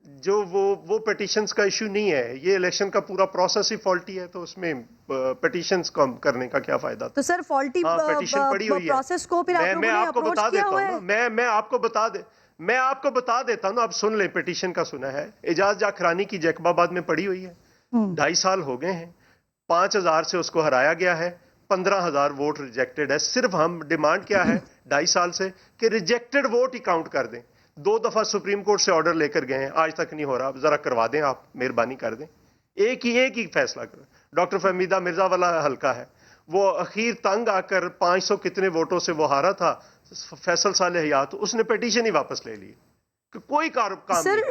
जो वो पिटीशंस का इशू नहीं है, ये इलेक्शन का पूरा प्रोसेस ही फॉल्टी है, तो उसमें पिटीशंस कम करने का क्या फायदा? तो सर फॉल्टी पिटीशन पड़ी हुई है प्रोसेस को फिर आप लोगों ने अप्रोच किया हुआ है? मैं आपको बता देता हूँ ना, आप सुन ले। पिटीशन का सुना है, एजाज जाखरानी की जैकबाबाद में पड़ी हुई है। 2.5 साल हो गए हैं, 5,000 से उसको हराया गया है, 15,000 वोट रिजेक्टेड है। सिर्फ हम डिमांड क्या है 2.5 साल से कि रिजेक्टेड वोट ही काउंट कर दें। 2 दफा सुप्रीम कोर्ट से ऑर्डर लेकर गए हैं, आज तक नहीं हो रहा। जरा करवा दें आप, मेहरबानी कर दें। एक ही फैसला करें। डॉक्टर फहमीदा मिर्जा वाला हल्का है, वो अखीर तंग आकर 500 कितने वोटों से वो हारा था, फैसल साले हयात, उसने पिटीशन ही वापस ले ली। कोई काम sir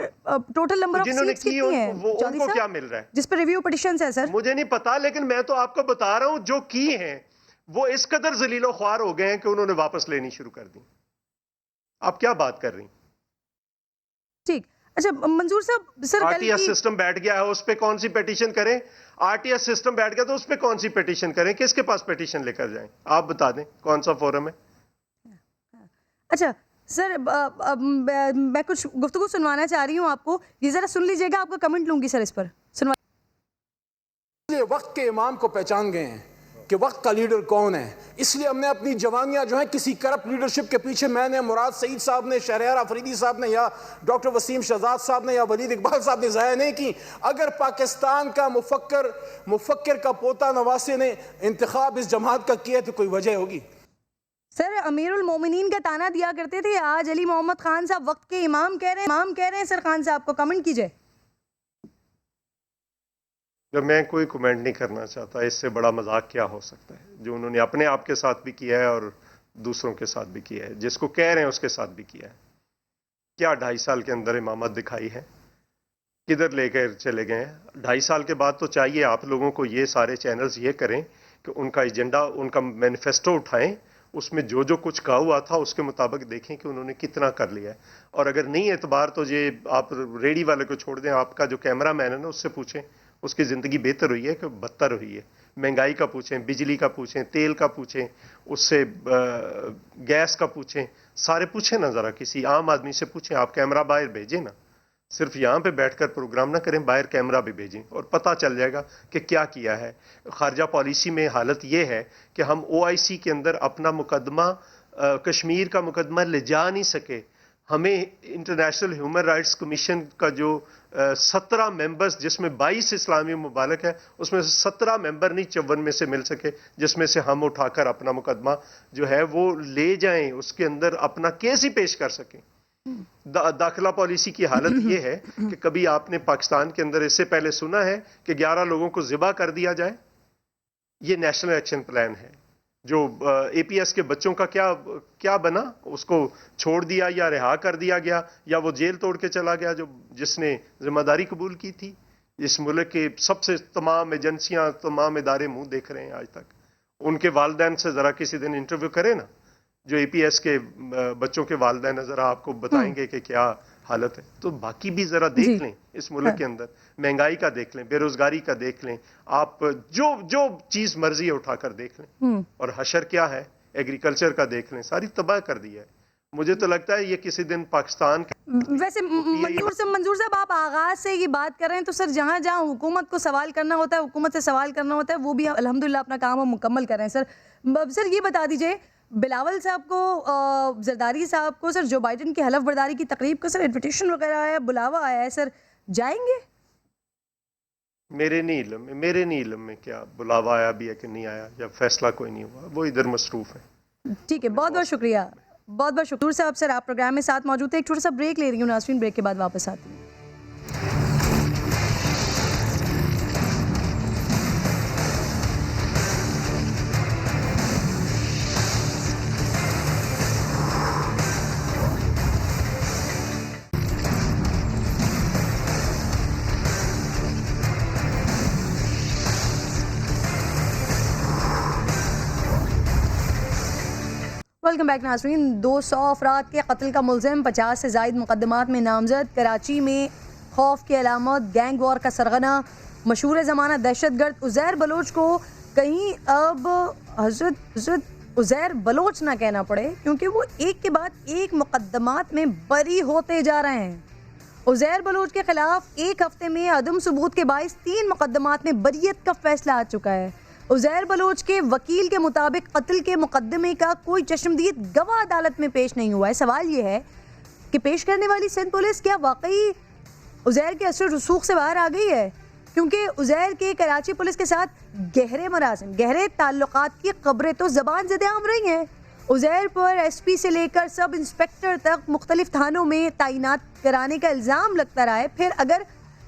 total number of seats कितनी है? उनको क्या मिल रहा है जिस पर रिव्यू पिटीशंस है सर? मुझे नहीं पता, लेकिन मैं तो आपको बता रहा हूं जो की हैं वो इस कदर जलीलो ख्वार हो गए हैं कि उन्होंने वापस लेनी शुरू कर दी। आप क्या बात कर रही? ठीक। अच्छा मंजूर साहब, सर आरटीएस सिस्टम बैठ गया है, उस पे कौन सी पिटीशन करें? आरटीएस सिस्टम बैठ गया तो उस पे कौन सी पिटीशन करें? किसके पास पिटीशन लेकर जाएं? आप बता दें कौन सा फोरम है। अच्छा सर मैं कुछ गुफ्तगू सुनवाना चाह रही हूँ आपको, ये जरा सुन लीजिएगा, आपका कमेंट लूंगी सर इस पर। सुनवा वक्त के इमाम को पहचान गए हैं कि वक्त का लीडर कौन है, इसलिए हमने अपनी जवानियां जो है किसी करप्ट लीडरशिप के पीछे, मैंने, मुराद सईद साहब ने, शहरयार अफरीदी साहब ने, या डॉक्टर वसीम शहजाद साहब ने, या वलीद इकबाल साहब ने ज़ाया नहीं की। अगर पाकिस्तान का मुफक्किर का पोता नवासे ने इंतखाब इस जमात का किया तो कोई वजह होगी? सर अमीरुल मोमिनीन का ताना दिया करते थे, आज अली मोहम्मद खान साहब वक्त के इमाम कह रहे हैं। सर खान साहब को कमेंट कीजिए। जब मैं कोई कमेंट नहीं करना चाहता, इससे बड़ा मजाक क्या हो सकता है जो उन्होंने अपने आप के साथ भी किया है और दूसरों के साथ भी किया है, जिसको कह रहे हैं उसके साथ भी किया है। क्या 2.5 साल के अंदर इमामत दिखाई है? किधर लेकर चले गए हैं? 2.5 साल के बाद तो चाहिए आप लोगों को, ये सारे चैनल्स ये करें कि उनका एजेंडा, उनका मैनिफेस्टो उठाएं, उसमें जो जो कुछ कहा हुआ था उसके मुताबिक देखें कि उन्होंने कितना कर लिया है। और अगर नहीं एतबार तो ये आप रेडी वाले को छोड़ दें, आपका जो कैमरा मैन है ना उससे पूछें उसकी ज़िंदगी बेहतर हुई है कि बदतर हुई है। महंगाई का पूछें, बिजली का पूछें, तेल का पूछें, उससे गैस का पूछें, सारे पूछें ना, ज़रा किसी आम आदमी से पूछें। आप कैमरा बाहर भेजें ना, सिर्फ यहाँ पे बैठकर प्रोग्राम ना करें, बाहर कैमरा भी भेजें और पता चल जाएगा कि क्या किया है। खारजा पॉलिसी में हालत ये है कि हम OIC के अंदर अपना मुकदमा कश्मीर का मुकदमा ले जा नहीं सके। हमें इंटरनेशनल ह्यूमन राइट्स कमीशन का जो 17 मेंबर्स, जिसमें 22 इस्लामी मुबालक है, उसमें से 17 मेंबर नहीं 54 में से मिल सके, जिसमें से हम उठाकर अपना मुकदमा जो है वो ले जाएं, उसके अंदर अपना केस ही पेश कर सकें। दाखिला पॉलिसी की हालत ये है कि कभी आपने पाकिस्तान के अंदर इससे पहले सुना है कि 11 लोगों को ज़िबा कर दिया जाए? ये नेशनल एक्शन प्लान है। जो APS के बच्चों का क्या बना, उसको छोड़ दिया या रिहा कर दिया गया या वो जेल तोड़ के चला गया, जो जिसने जिम्मेदारी कबूल की थी। इस मुल्क के सबसे तमाम एजेंसियां, तमाम इदारे मुंह देख रहे हैं आज तक। उनके वालिदैन से ज़रा किसी दिन इंटरव्यू करें ना, जो APS के बच्चों के वालिदैन ज़रा आपको बताएंगे कि क्या हालत है। तो बाकी भी ज़रा देख लें, इस मुल्क के अंदर महंगाई का देख लें, बेरोजगारी का देख लें, आप जो चीज़ मर्जी है उठाकर देख लें। और हशर क्या है, एग्रीकल्चर का देख लें, सारी तबाह कर दिया है। मुझे तो लगता है ये किसी दिन पाकिस्तान वैसे मंजूर साहब, आप आगाज से ये बात कर रहे हैं, तो सर जहाँ जहाँ हुकूमत को सवाल करना होता है, हुकूमत से सवाल करना होता है, वो भी अल्हम्दुलिल्लाह अपना काम वो मुकम्मल कर रहे हैं। सर ये बता दीजिए, बिलावल साहब को, जरदारी साहब को सर जो बाइडेन की हलफ बर्दारी की तकरीब का सर इन्विटेशन वगैरह आया, बुलावा आया है, सर जाएंगे? मेरे नहीं इल्म में क्या बुलावा आया भी है कि नहीं आया, या फैसला कोई नहीं हुआ, वो इधर मसरूफ है। ठीक है, बहुत बहुत शुक्रिया, बहुत बहुत शुक्रिया साहब। सर आप प्रोग्राम में साथ मौजूद थे। एक छोटा सा ब्रेक ले रही हूँ नाज़रीन, ब्रेक के बाद वापस आती हूँ। वेलकम बैक नाज़रीन। 200 अफराद के कत्ल का मुलजिम, 50 से ज़ायद मुकदमात में नामजद। कराची में खौफ की अलामत, गैंग वॉर का सरगना, मशहूर ज़माना दहशतगर्द उज़ैर बलोच को कहीं अब हज़रत उज़ैर बलोच ना कहना पड़े, क्योंकि वो एक के बाद एक मुकदमात में बरी होते जा रहे हैं। उज़ैर बलोच के खिलाफ एक हफ्ते में अदम सबूत के बाइस 3 मुकदमात में बरियत का फैसला आ चुका है। उज़ैर बलोच के वकील के मुताबिक कत्ल के मुकदमे का कोई चश्मदीद गवाह अदालत में पेश नहीं हुआ है। सवाल ये है कि पेश करने वाली सिंध पुलिस क्या वाकई उज़ैर के असर रसूख से बाहर आ गई है? क्योंकि उज़ैर के कराची पुलिस के साथ गहरे मरासिम, गहरे ताल्लुकात की खबरें तो ज़बान ज़द-ए-आम रही हैं। उज़ैर पर SP से लेकर सब इंस्पेक्टर तक मुख्तलिफ थानों में तैनात कराने का इल्ज़ाम लगता रहा है। फिर अगर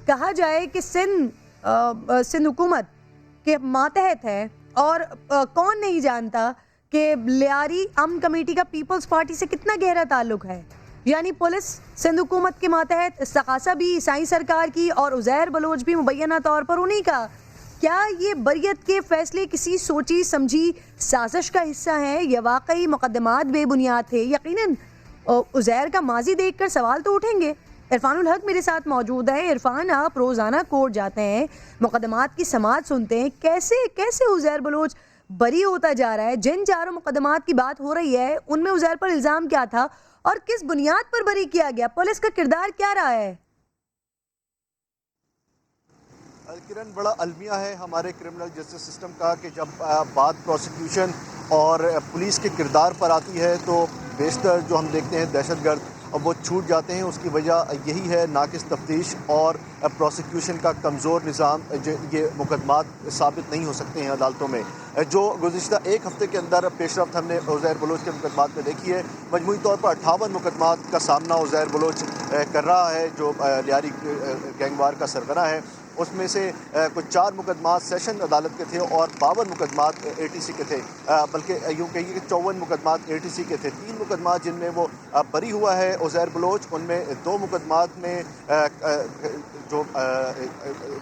कहा जाए कि सिंध हुकूमत के मातहत है, और कौन नहीं जानता कि लियारी अमन कमेटी का पीपल्स पार्टी से कितना गहरा ताल्लुक है। यानी पुलिस सिंध हुकूमत के मातहत, सकासा भी ईसाई सरकार की और उज़ैर बलोच भी मुबैना तौर पर उन्हीं का। क्या ये बरियत के फैसले किसी सोची समझी साजिश का हिस्सा है या वाकई मुकदमात बेबुनियाद थे? यकीनन उज़ैर का माजी देखकर सवाल तो उठेंगे। इरफानुल हक मेरे साथ मौजूद है। इरफान, आप रोज़ाना कोर्ट जाते हैं, मुकदमात की समाअत सुनते हैं, कैसे उज़ैर बलोच बरी होता जा रहा है? जिन 4 मुकदमात की बात हो रही है उनमें उज़ैर पर इल्ज़ाम क्या था और किस बुनियाद पर बरी किया गया? पुलिस का किरदार क्या रहा है? किरण, बड़ा अलमिया है हमारे क्रिमिनल जस्टिस सिस्टम का कि जब बात प्रोसिक्यूशन और पुलिस के किरदार पर आती है तो बेशतर जो हम देखते हैं दहशतगर्द और वो छूट जाते हैं। उसकी वजह यही है नाकिस तफ्तीश और प्रोसिक्यूशन का कमज़ोर निज़ाम। ये मुकदमात साबित नहीं हो सकते हैं अदालतों में। जो गुज़िश्ता एक हफ़्ते के अंदर पेशरफ्त हमने उज़ैर बलोच के मुकदमात में देखी है, मजमूई तौर पर 58 मुकदमात का सामना उज़ैर बलोच कर रहा है, जो लियारी गैंगवार का सरगना है। उसमें से कुछ 4 मुकदमात सेशन अदालत के थे और 52 मुकदमात ATC के थे, बल्कि यूँ कहिए कि 54 मुकदमात ATC के थे। 3 मुकदमात जिनमें वो बरी हुआ है उज़ैर बलोच, उनमें 2 मुकदमात में जो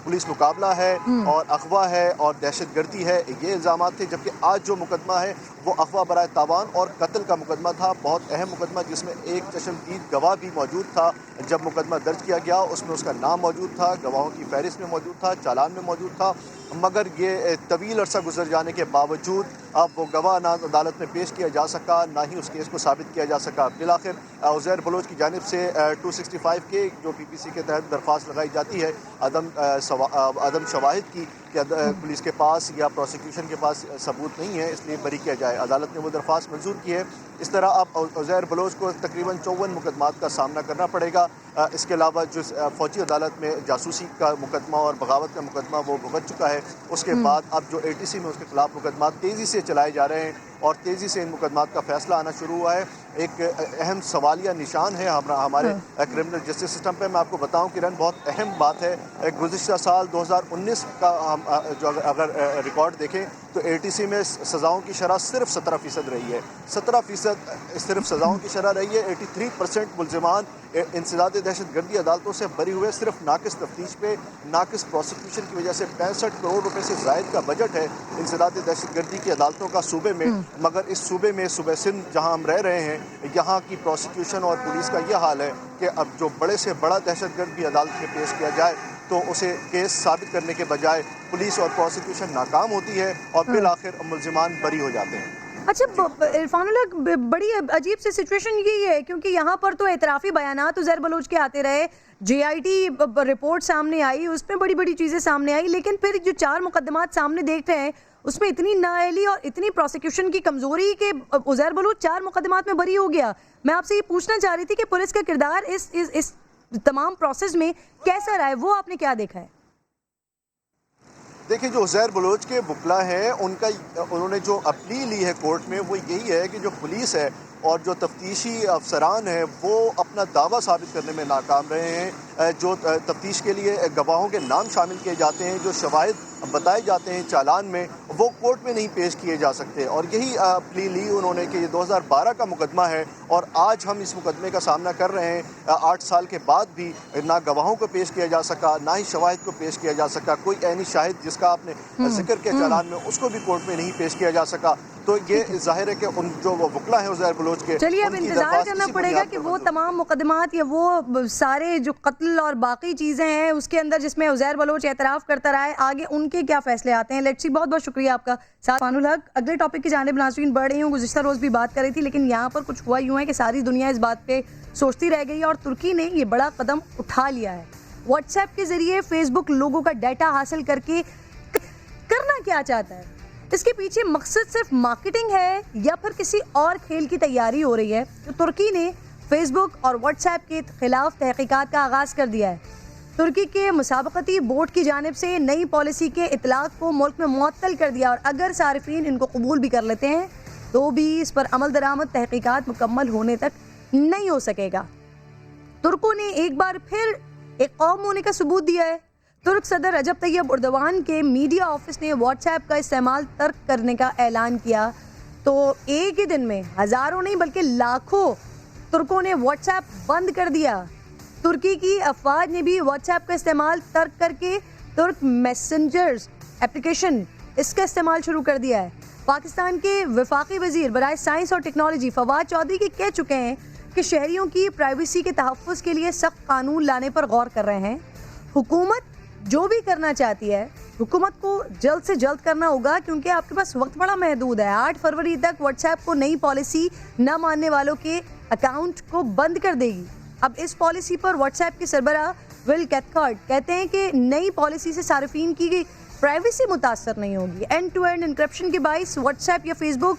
पुलिस मुकाबला है और अगवा है और दहशतगर्दी है, ये इल्ज़ामात थे। जबकि आज जो मुकदमा है वो अगवा बराए तावान और कत्ल का मुकदमा था, बहुत अहम मुकदमा, जिसमें एक चश्मदीद गवाह भी मौजूद था। जब मुकदमा दर्ज किया गया उसमें उसका नाम मौजूद था, गवाहों की फहरिस्त में मौजूद था, चालान में मौजूद था, मगर ये तवील अरसा गुजर जाने के बावजूद अब वो गवाह ना अदालत में पेश किया जा सका, ना ही उस केस को साबित किया जा सका। बिलाखिर उज़ैर बलोच की जानिब से 265 के जो PPC के तहत दरख्वास्त लगाई जाती है अदम शवाहिद की कि पुलिस के पास या प्रोसिक्यूशन के पास सबूत नहीं है, इसलिए बरी किया जाए। अदालत ने वो दरख्वास्त मंजूर की है। इस तरह अब उज़ैर बलोच को तकरीबन 54 मुकदमात का सामना करना पड़ेगा। इसके अलावा जो फ़ौजी अदालत में जासूसी का मुकदमा और बगावत का मुकदमा वो भुगत चुका है। उसके बाद अब जो ATC में उसके खिलाफ मुकदमा तेज़ी से चलाए जा रहे हैं और तेज़ी से इन मुकदमात का फैसला आना शुरू हुआ है। एक अहम सवालिया निशान है हमारे क्रिमिनल जस्टिस सिस्टम पे। मैं आपको बताऊं किरण, बहुत अहम बात है। गुज़िश्ता साल 2019 का हम जो अगर रिकॉर्ड देखें तो ATC में सज़ाओं की शरह सिर्फ 17% रही है। 17% सिर्फ सज़ाओं की शरह रही है। 83% मुल्ज़िमान इंसदाद दहशतगर्दी अदालतों से बरी हुए। सिर्फ नाकिस तफ्तीश पे, नाकिस प्रोसिक्यूशन की वजह से 65 करोड़ रुपए से ज़ायद का बजट है इंसदाद दहशतगर्दी की अदालतों का सूबे में। मगर इस सूबे में सूबे सिंध जहाँ हम रह रहे हैं, यहाँ की प्रोसिक्यूशन और पुलिस का यह हाल है कि अब जो बड़े से बड़ा दहशतगर्द भी अदालत में पेश किया जाए तो उसे केस साबित करने के बजाय पुलिस और प्रोसिक्यूशन नाकाम होती है और फिर आखिर मुल्ज़िमान बरी हो जाते हैं। अच्छा इरफानुल्लाह, बड़ी अजीब सी सिचुएशन यही है क्योंकि यहाँ पर तो एतराफ़ी बयानात उज़ैर बलोच के आते रहे, JIT रिपोर्ट सामने आई, उसमें बड़ी बड़ी चीज़ें सामने आई, लेकिन फिर जो 4 मुकदमात सामने देख रहे हैं उसमें इतनी नाअहली और इतनी प्रोसिक्यूशन की कमज़ोरी कि उज़ैर बलोच 4 मुकदमात में बरी हो गया। मैं आपसे ये पूछना चाह रही थी कि पुलिस का किरदार इस तमाम प्रोसेस में कैसा रहा है, वो आपने क्या देखा है? देखिए, जो उज़ैर बलोच के वकला हैं उन्होंने जो अपील ली है कोर्ट में वो यही है कि जो पुलिस है और जो तफ्तीशी अफसरान हैं वो अपना दावा साबित करने में नाकाम रहे हैं। जो तफ्तीश के लिए गवाहों के नाम शामिल किए जाते हैं, जो शवाहिद बताए जाते हैं चालान में, वो कोर्ट में नहीं पेश किए जा सकते। और यही प्ली ली उन्होंने कि ये 2012 का मुकदमा है और आज हम इस मुकदमे का सामना कर रहे हैं। 8 साल के बाद भी ना गवाहों को पेश किया जा सका, ना ही शवाहिद को पेश किया जा सका। कोई ऐनी शाहिद जिसका आपने जिक्र किया चालान में, उसको भी कोर्ट में नहीं पेश किया जा सका। तो ये जाहिर है कि उन जो वकला है उज़ैर बलोच के, चलिए अब इंतजार करना पड़ेगा कि वो तमाम मुकदमात या वो सारे जो कत्ल और बाकी चीज़ें हैं उसके अंदर जिसमें उज़ैर बलोच एतराफ़ करता रहा है, आगे उनके क्या फैसले आते हैं। Let's see. बहुत बहुत शुक्रिया आपका। इरफानुल हक, अगले टॉपिक की जानिब नाज़रीन बढ़ रही हूँ। गुज़िश्ता रोज़ भी बात कर रही थी, लेकिन यहाँ पर कुछ हुआ यूँ है कि सारी दुनिया इस बात पर सोचती रह गई और तुर्की ने ये बड़ा कदम उठा लिया है। व्हाट्सएप के ज़रिए फेसबुक लोगों का डाटा हासिल करके करना क्या चाहता है, इसके पीछे मकसद सिर्फ मार्केटिंग है या फिर किसी और खेल की तैयारी हो रही है? तो तुर्की ने फेसबुक और व्हाट्सएप के खिलाफ तहकीकात का आगाज़ कर दिया है। तुर्की के मुसाबकती बोर्ड की जानिब से नई पॉलिसी के इतलाक़ को मुल्क में मुअत्तल कर दिया और अगर सारिफीन इनको कबूल भी कर लेते हैं तो भी इस पर अमल दरामद तहकीकात मुकम्मल होने तक नहीं हो सकेगा। तुर्कों ने एक बार फिर एक कौम होने का सबूत दिया है। तुर्क सदर रजब तैयब उर्दवान के मीडिया ऑफिस ने व्हाट्सएप का इस्तेमाल तर्क करने का ऐलान किया तो एक ही दिन में हज़ारों नहीं बल्कि लाखों तुर्कों ने व्हाट्सएप बंद कर दिया। तुर्की की अफवाज ने भी व्हाट्सएप का इस्तेमाल तर्क करके तुर्क मैसेंजर्स एप्लीकेशन इसका इस्तेमाल शुरू कर दिया है। पाकिस्तान के वफाकी वजीर बराए साइंस और टेक्नोलॉजी फवाद चौधरी के कह चुके हैं कि शहरियों की प्राइवेसी के तहफ़्फ़ुज़ के लिए सख्त कानून लाने पर गौर कर रहे हैं। हुकूमत जो भी करना चाहती है, हुकूमत को जल्द से जल्द करना होगा क्योंकि आपके पास वक्त बड़ा महदूद है। 8 फरवरी तक व्हाट्सएप को नई पॉलिसी न मानने वालों के अकाउंट को बंद कर देगी। अब इस पॉलिसी पर व्हाट्सएप के सरबराह विल कैथकार्ड कहते हैं कि नई पॉलिसी से सार्फिन की प्राइवेसी मुतासर नहीं होगी। एंड टू एंड इंक्रिप्शन के बाइस व्हाट्सएप या फेसबुक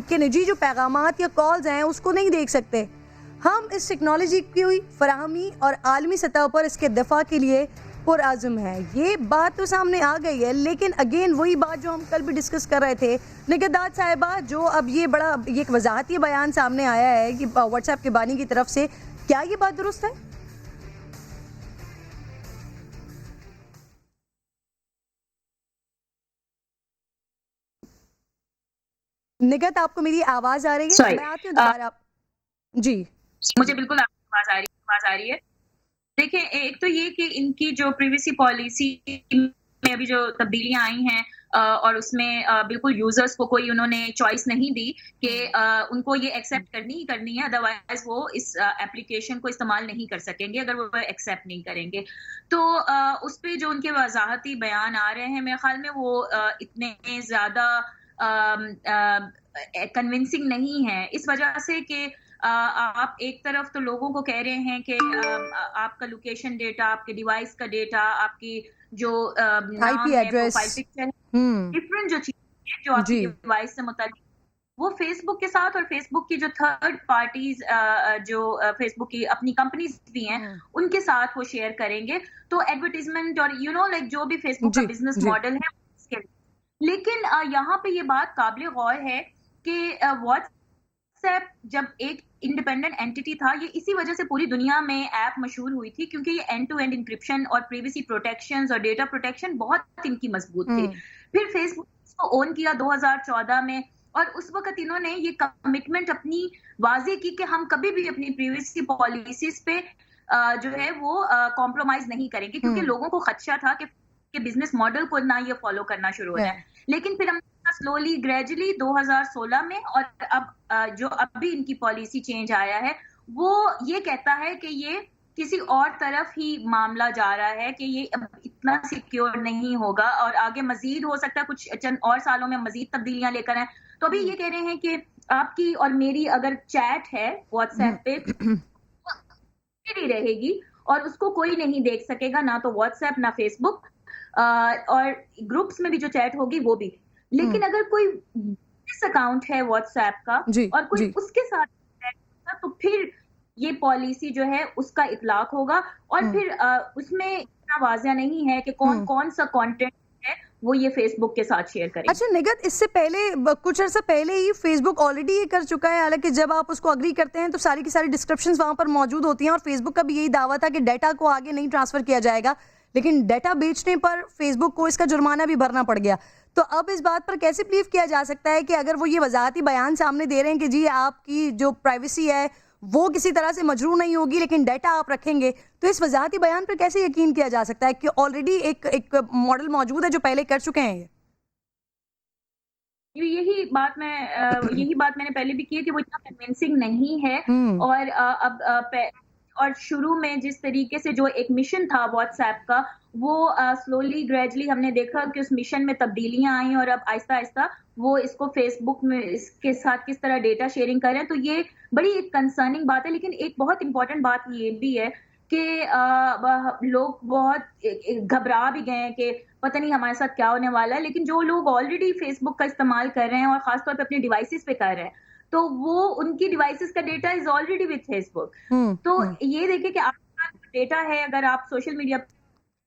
के निजी जो पैगामात या कॉल्स हैं उसको नहीं देख सकते। हम इस टेक्नोलॉजी की फराहमी और आलमी सतह पर इसके दफा के लिए पुरआज़म है। ये बात तो सामने आ गई है, लेकिन अगेन वही बात जो हम कल भी डिस्कस कर रहे थे निगहदाद साहिबा, जो अब ये एक वजाहती बयान सामने आया है कि व्हाट्सएप के बानी की तरफ से, क्या ये बात दुरुस्त है? निगहत, आपको मेरी आवाज आ रही है? मैं आती हूँ दोबारा। जी, मुझे बिल्कुल आवाज आ रही है। देखिए, एक तो ये कि इनकी जो प्रिवेसी पॉलिसी में अभी जो तब्दीलियां आई हैं और उसमें बिल्कुल यूजर्स को कोई उन्होंने चॉइस नहीं दी कि उनको ये एक्सेप्ट करनी ही करनी है, अदरवाइज वो इस एप्लीकेशन को इस्तेमाल नहीं कर सकेंगे अगर वो एक्सेप्ट नहीं करेंगे। तो उस पे जो उनके वजाहती बयान आ रहे हैं, मेरे ख्याल में वो इतने ज़्यादा कन्विंसिंग नहीं है, इस वजह से कि आप एक तरफ तो लोगों को कह रहे हैं कि आपका लोकेशन डेटा, आपके डिवाइस का डेटा, आपकी जो IP address, profile picture, different जो चीजें हैं जो आपकी डिवाइस से मुताल्लिक, वो फेसबुक के साथ और फेसबुक की जो थर्ड पार्टीज जो फेसबुक की अपनी कंपनीज भी हैं उनके साथ वो शेयर करेंगे। तो एडवर्टाइजमेंट और लाइक जो भी फेसबुक का बिजनेस मॉडल है उसके लिए। लेकिन यहाँ पे ये बात काबिल गौर है कि व्हाट्सएप जब एक इंडिपेंडेंट एंटिटी था, ये इसी वजह से पूरी दुनिया में ऐप मशहूर हुई थी क्योंकि ये एंड टू एंड इंक्रिप्शन और प्राइवेसी प्रोटेक्शंस और डेटा प्रोटेक्शन बहुत इनकी मजबूत थी। फिर फेसबुक इसको ओन किया 2014 में, और उस वक्त इन्होंने ये कमिटमेंट अपनी वाजे की कि हम कभी भी अपनी प्राइवेसी पॉलिसीज पे जो है वो कॉम्प्रोमाइज नहीं करेंगे, क्योंकि लोगों को खदशा था कि बिजनेस मॉडल को ना ये फॉलो करना शुरू हो जाए। लेकिन फिर हम स्लोली ग्रेजुअली 2016 में और अब जो अभी इनकी पॉलिसी चेंज आया है वो ये कहता है कि ये किसी और तरफ ही मामला जा रहा है, कि ये अब इतना सिक्योर नहीं होगा और आगे मजीद हो सकता है कुछ चंद और सालों में मजीद तब्दीलियां लेकर आए। तो अभी ये कह रहे हैं कि आपकी और मेरी अगर चैट है व्हाट्सएप पे ही रहेगी और उसको कोई नहीं देख सकेगा, ना तो व्हाट्सएप ना फेसबुक, और ग्रुप्स में भी जो चैट होगी वो भी। लेकिन अगर कोई अकाउंट है व्हाट्सएप का और कोई उसके साथ तो फिर ये पॉलिसी जो है उसका इतलाक होगा, और फिर उसमें इतना वाज़िया नहीं है कि कौन कौन सा कंटेंट है वो ये फेसबुक के साथ शेयर करें। अच्छा निगत, इससे पहले कुछ अर्सा पहले ही फेसबुक ऑलरेडी ये कर चुका है, हालांकि जब आप उसको अग्री करते हैं तो सारी की सारी डिस्क्रिप्शंस वहां पर मौजूद होती हैं, और फेसबुक का भी यही दावा था कि डाटा को आगे नहीं ट्रांसफर किया जाएगा, लेकिन डाटा बेचने पर फेसबुक को इसका जुर्माना भी भरना पड़ गया। तो अब इस बात पर कैसे बिलीव किया जा सकता है कि अगर वो ये वजाहती बयान सामने दे रहे हैं कि जी आपकी जो प्राइवेसी है वो किसी तरह से मजरू नहीं होगी लेकिन डाटा आप रखेंगे, तो इस वजाहती बयान पर कैसे यकीन किया जा सकता है कि ऑलरेडी एक मॉडल मौजूद है जो पहले कर चुके हैं? यही बात मैंने पहले भी की है कि वो इतना कन्विंसिंग नहीं है। और शुरू में जिस तरीके से जो एक मिशन था व्हाट्सएप का, वो स्लोली ग्रेजुअली हमने देखा कि उस मिशन में तब्दीलियां आई और अब आहिस्ता आहिस्ता वो इसको फेसबुक में इसके साथ किस तरह डेटा शेयरिंग कर रहे हैं। तो ये बड़ी एक कंसर्निंग बात है। लेकिन एक बहुत इंपॉर्टेंट बात ये भी है कि लोग बहुत घबरा भी गए हैं कि पता नहीं हमारे साथ क्या होने वाला है। लेकिन जो लोग ऑलरेडी फेसबुक का इस्तेमाल कर रहे हैं और खासतौर पर अपने डिवाइसेस पे कर रहे हैं, तो वो उनकी डिवाइसेस का data is already with Facebook. तो ये देखिए कि आपके पास डेटा है, अगर आप सोशल मीडिया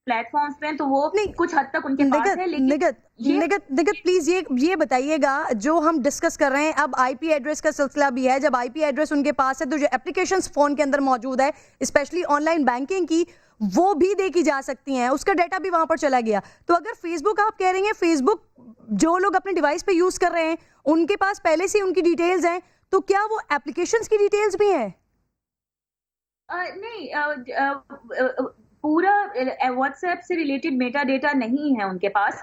प्लेटफॉर्म्स पे हैं तो वो कुछ हद तक उनके पास है। लेकिन निगत प्लीज ये बताइएगा, जो हम डिस्कस कर रहे हैं अब आईपी एड्रेस का सिलसिला भी है, जब आईपी एड्रेस उनके पास है तो जो एप्लीकेशंस फोन के अंदर मौजूद है स्पेशली ऑनलाइन बैंकिंग की वो भी देखी जा सकती हैं, उसका डाटा भी वहां पर चला गया। तो अगर फेसबुक, आप कह रही हैं फेसबुक जो लोग अपने डिवाइस पे यूज कर रहे हैं उनके पास पहले से उनकी डिटेल्स हैं, तो क्या वो एप्लीकेशंस की डिटेल्स भी हैं? नहीं, पूरा व्हाट्सएप से रिलेटेड मेटा डेटा नहीं है उनके पास।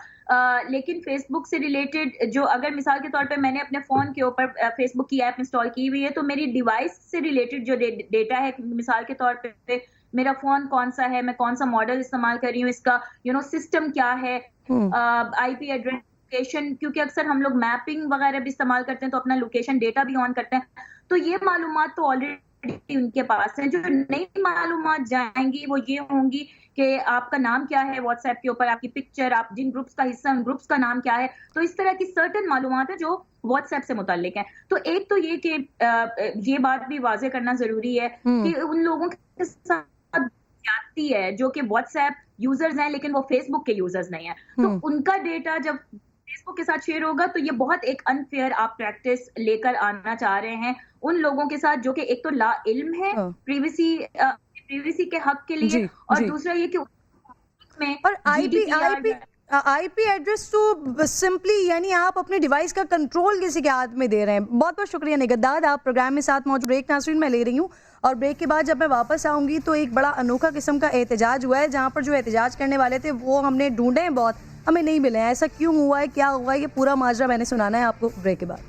लेकिन फेसबुक से रिलेटेड जो, अगर मिसाल के तौर पे मैंने अपने फ़ोन के ऊपर फेसबुक की ऐप इंस्टॉल की हुई है तो मेरी डिवाइस से रिलेटेड जो डेटा है, मिसाल के तौर पे मेरा फ़ोन कौन सा है, मैं कौन सा मॉडल इस्तेमाल कर रही हूँ, इसका सिस्टम क्या है, आईपी एड्रेस, लोकेशन, क्योंकि अक्सर हम लोग मैपिंग वगैरह भी इस्तेमाल करते हैं तो अपना लोकेशन डेटा भी ऑन करते हैं, तो ये मालूमात तो ऑलरेडी उनके पास है। जो नई मालूमात जाएंगी वो ये होंगी कि आपका नाम क्या है व्हाट्सएप के ऊपर, आपकी पिक्चर, आप जिन ग्रुप्स का हिस्सा उन ग्रुप्स का नाम क्या है। तो इस तरह की सर्टेन मालूमात है जो व्हाट्सएप से मुताल्लिक है। तो एक तो ये कि ये बात भी वाजे करना जरूरी है कि उन लोगों के साथ ज्यादती है जो कि व्हाट्सएप यूजर्स हैं लेकिन वो फेसबुक के यूजर्स नहीं है। तो उनका डेटा जब फेसबुक के साथ शेयर होगा तो ये बहुत एक अनफेयर आप प्रैक्टिस लेकर आना चाह रहे हैं उन लोगों के साथ जो कि एक तो ला इल्म है प्रीवेसी के हक के लिए, और दूसरा ये कि में और आईपी एड्रेस तो सिंपली यानी आप अपने डिवाइस का कंट्रोल किसी के हाथ में दे रहे हैं। बहुत बहुत शुक्रिया निगतदाद, आप प्रोग्राम में साथ मौजूद। ब्रेक नाज़रीन मैं ले रही हूँ और ब्रेक के बाद जब मैं वापस आऊँगी तो एक बड़ा अनोखा किस्म का एहतजाज हुआ है जहाँ पर जो एहतजाज करने वाले थे वो हमने ढूंढे हैं, बहुत हमें नहीं मिले हैं। ऐसा क्यों हुआ है, क्या हुआ है, ये पूरा माजरा मैंने सुनाना है आपको ब्रेक के बाद।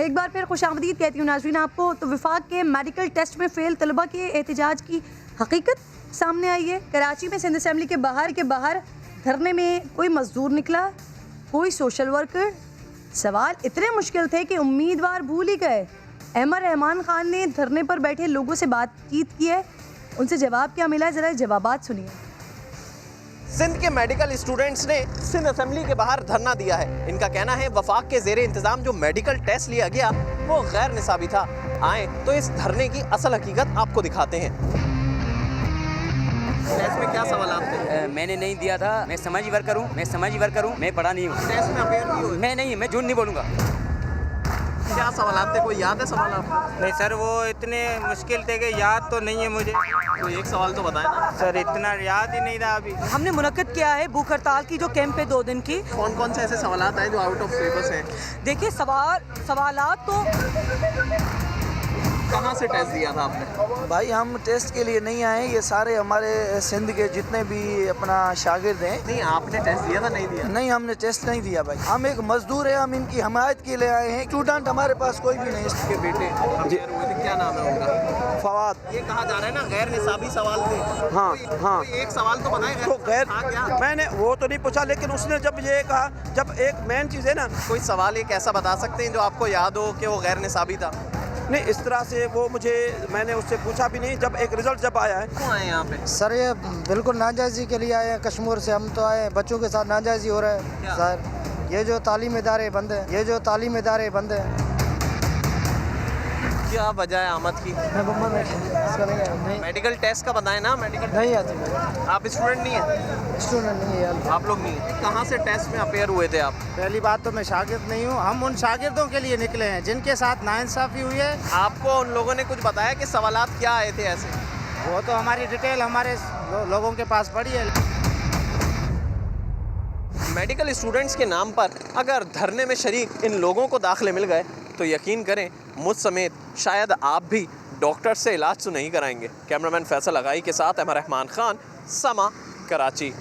एक बार फिर खुशामदीद कहती हूँ नाज़रीन आपको। तो वफाक के मेडिकल टेस्ट में फेल तलबा के एहतजाज की हकीकत सामने आई है। कराची में सिंध असम्बली के बाहर धरने में कोई मजदूर निकला, कोई सोशल वर्कर। सवाल इतने मुश्किल थे कि उम्मीदवार भूल ही गए। अहमद रहमान खान ने धरने पर बैठे लोगों से बातचीत की है, उनसे जवाब क्या मिला है, ज़रा जवाबात सुनिए। सिंध के मेडिकल स्टूडेंट्स ने सिंध असेंबली के बाहर धरना दिया है। इनका कहना है वफाक के ज़ेरे इंतज़ाम जो मेडिकल टेस्ट लिया गया वो गैर निसाबी था। आए तो इस धरने की असल हकीकत आपको दिखाते हैं। टेस्ट में क्या सवाल थे? मैंने नहीं दिया था। मैं समाजी वर्कर हूँ, मैं पढ़ा नहीं हूँ। टेस्ट में अपेयर नहीं हुए? मैं झूठ नहीं बोलूँगा। क्या सवाल थे, कोई याद है सवाल आपको? नहीं सर, वो इतने मुश्किल थे कि याद तो नहीं है मुझे। कोई एक सवाल तो बताए ना सर, इतना याद ही नहीं था अभी। हमने मुनक्कद किया है भूख हड़ताल की जो कैंप है 2 दिन की। कौन कौन से ऐसे सवाल आए जो आउट ऑफ सिलेबस हैं? देखिए सवालात तो कहाँ से टेस्ट दिया था आपने? भाई हम टेस्ट के लिए नहीं आए, ये सारे हमारे सिंध के जितने भी अपना शागिर्द हैं। नहीं, आपने टेस्ट दिया था? नहीं दिया? नहीं, हमने टेस्ट नहीं दिया भाई। हम एक मजदूर हैं, हम इनकी हमायत के लिए आए हैं। स्टूडेंट हमारे पास कोई भी नहीं। इसके बेटे अपेयर हुए थे, क्या नाम है उनका? फवाद। ये कहा जा रहा है ना गैर निसाबी सवाल थे। हाँ हाँ, कोई एक सवाल तो बताए तो गैर मैंने वो तो नहीं पूछा, लेकिन उसने जब ये कहा, जब एक मेन चीज़ है ना, कोई सवाल एक ऐसा बता सकते हैं जो आपको याद हो कि वो गैर निसाबी था? नहीं, इस तरह से वो मैंने उससे पूछा भी नहीं। जब एक रिजल्ट जब आया है। क्यों आए यहाँ पे? सर ये बिल्कुल नाजायज़ी के लिए आए हैं। कश्मीर से हम तो आए हैं, बच्चों के साथ नाजायज़ी हो रहा है सर। ये जो तालीम इदारे बंद हैं, क्या वजह है आमद की? नहीं। मेडिकल टेस्ट का बताए ना? मेडिकल नहीं आती। आप स्टूडेंट नहीं है? स्टूडेंट नहीं है यार। आप लोग नहीं है? कहाँ से टेस्ट में अपेयर हुए थे आप? पहली बात तो मैं शागिर्द नहीं हूँ। हम उन शागिर्दों के लिए निकले हैं जिनके साथ नाइंसाफ़ी हुई है। आपको उन लोगों ने कुछ बताया कि सवालात क्या आए थे ऐसे? वो तो हमारी डिटेल हमारे लोगों के पास पड़ी है। मेडिकल स्टूडेंट्स के नाम पर अगर धरने में शरीक इन लोगों को दाखिले मिल गए तो यकीन करें मुझ समेत शायद आप भी डॉक्टर से इलाज तो नहीं कराएंगे। कैमरामैन फैसल लगाई के साथ अहमद रहमान खान, समा, कराची।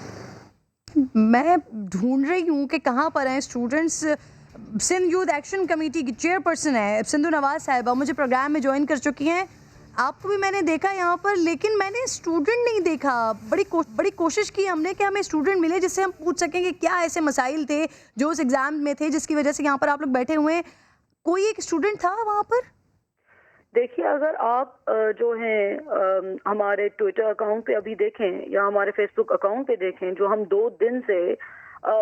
मैं ढूंढ रही हूँ कि कहाँ पर हैं students. Sindh youth action committee की चेयरपर्सन है सिंधु नवाज साहिबा, मुझे प्रोग्राम में ज्वाइन कर चुकी हैं। आपको भी मैंने देखा यहाँ पर, लेकिन मैंने स्टूडेंट नहीं देखा। बड़ी कोशिश की हमने कि हमें स्टूडेंट मिले जिससे हम पूछ सकें कि क्या ऐसे मसाइल थे जो उस एग्ज़ाम में थे जिसकी वजह से यहाँ पर आप लोग बैठे हुए हैं। कोई एक स्टूडेंट था वहाँ पर? देखिए, अगर आप जो हैं हमारे ट्विटर अकाउंट पे अभी देखें या हमारे फेसबुक अकाउंट पे देखें, जो हम 2 दिन से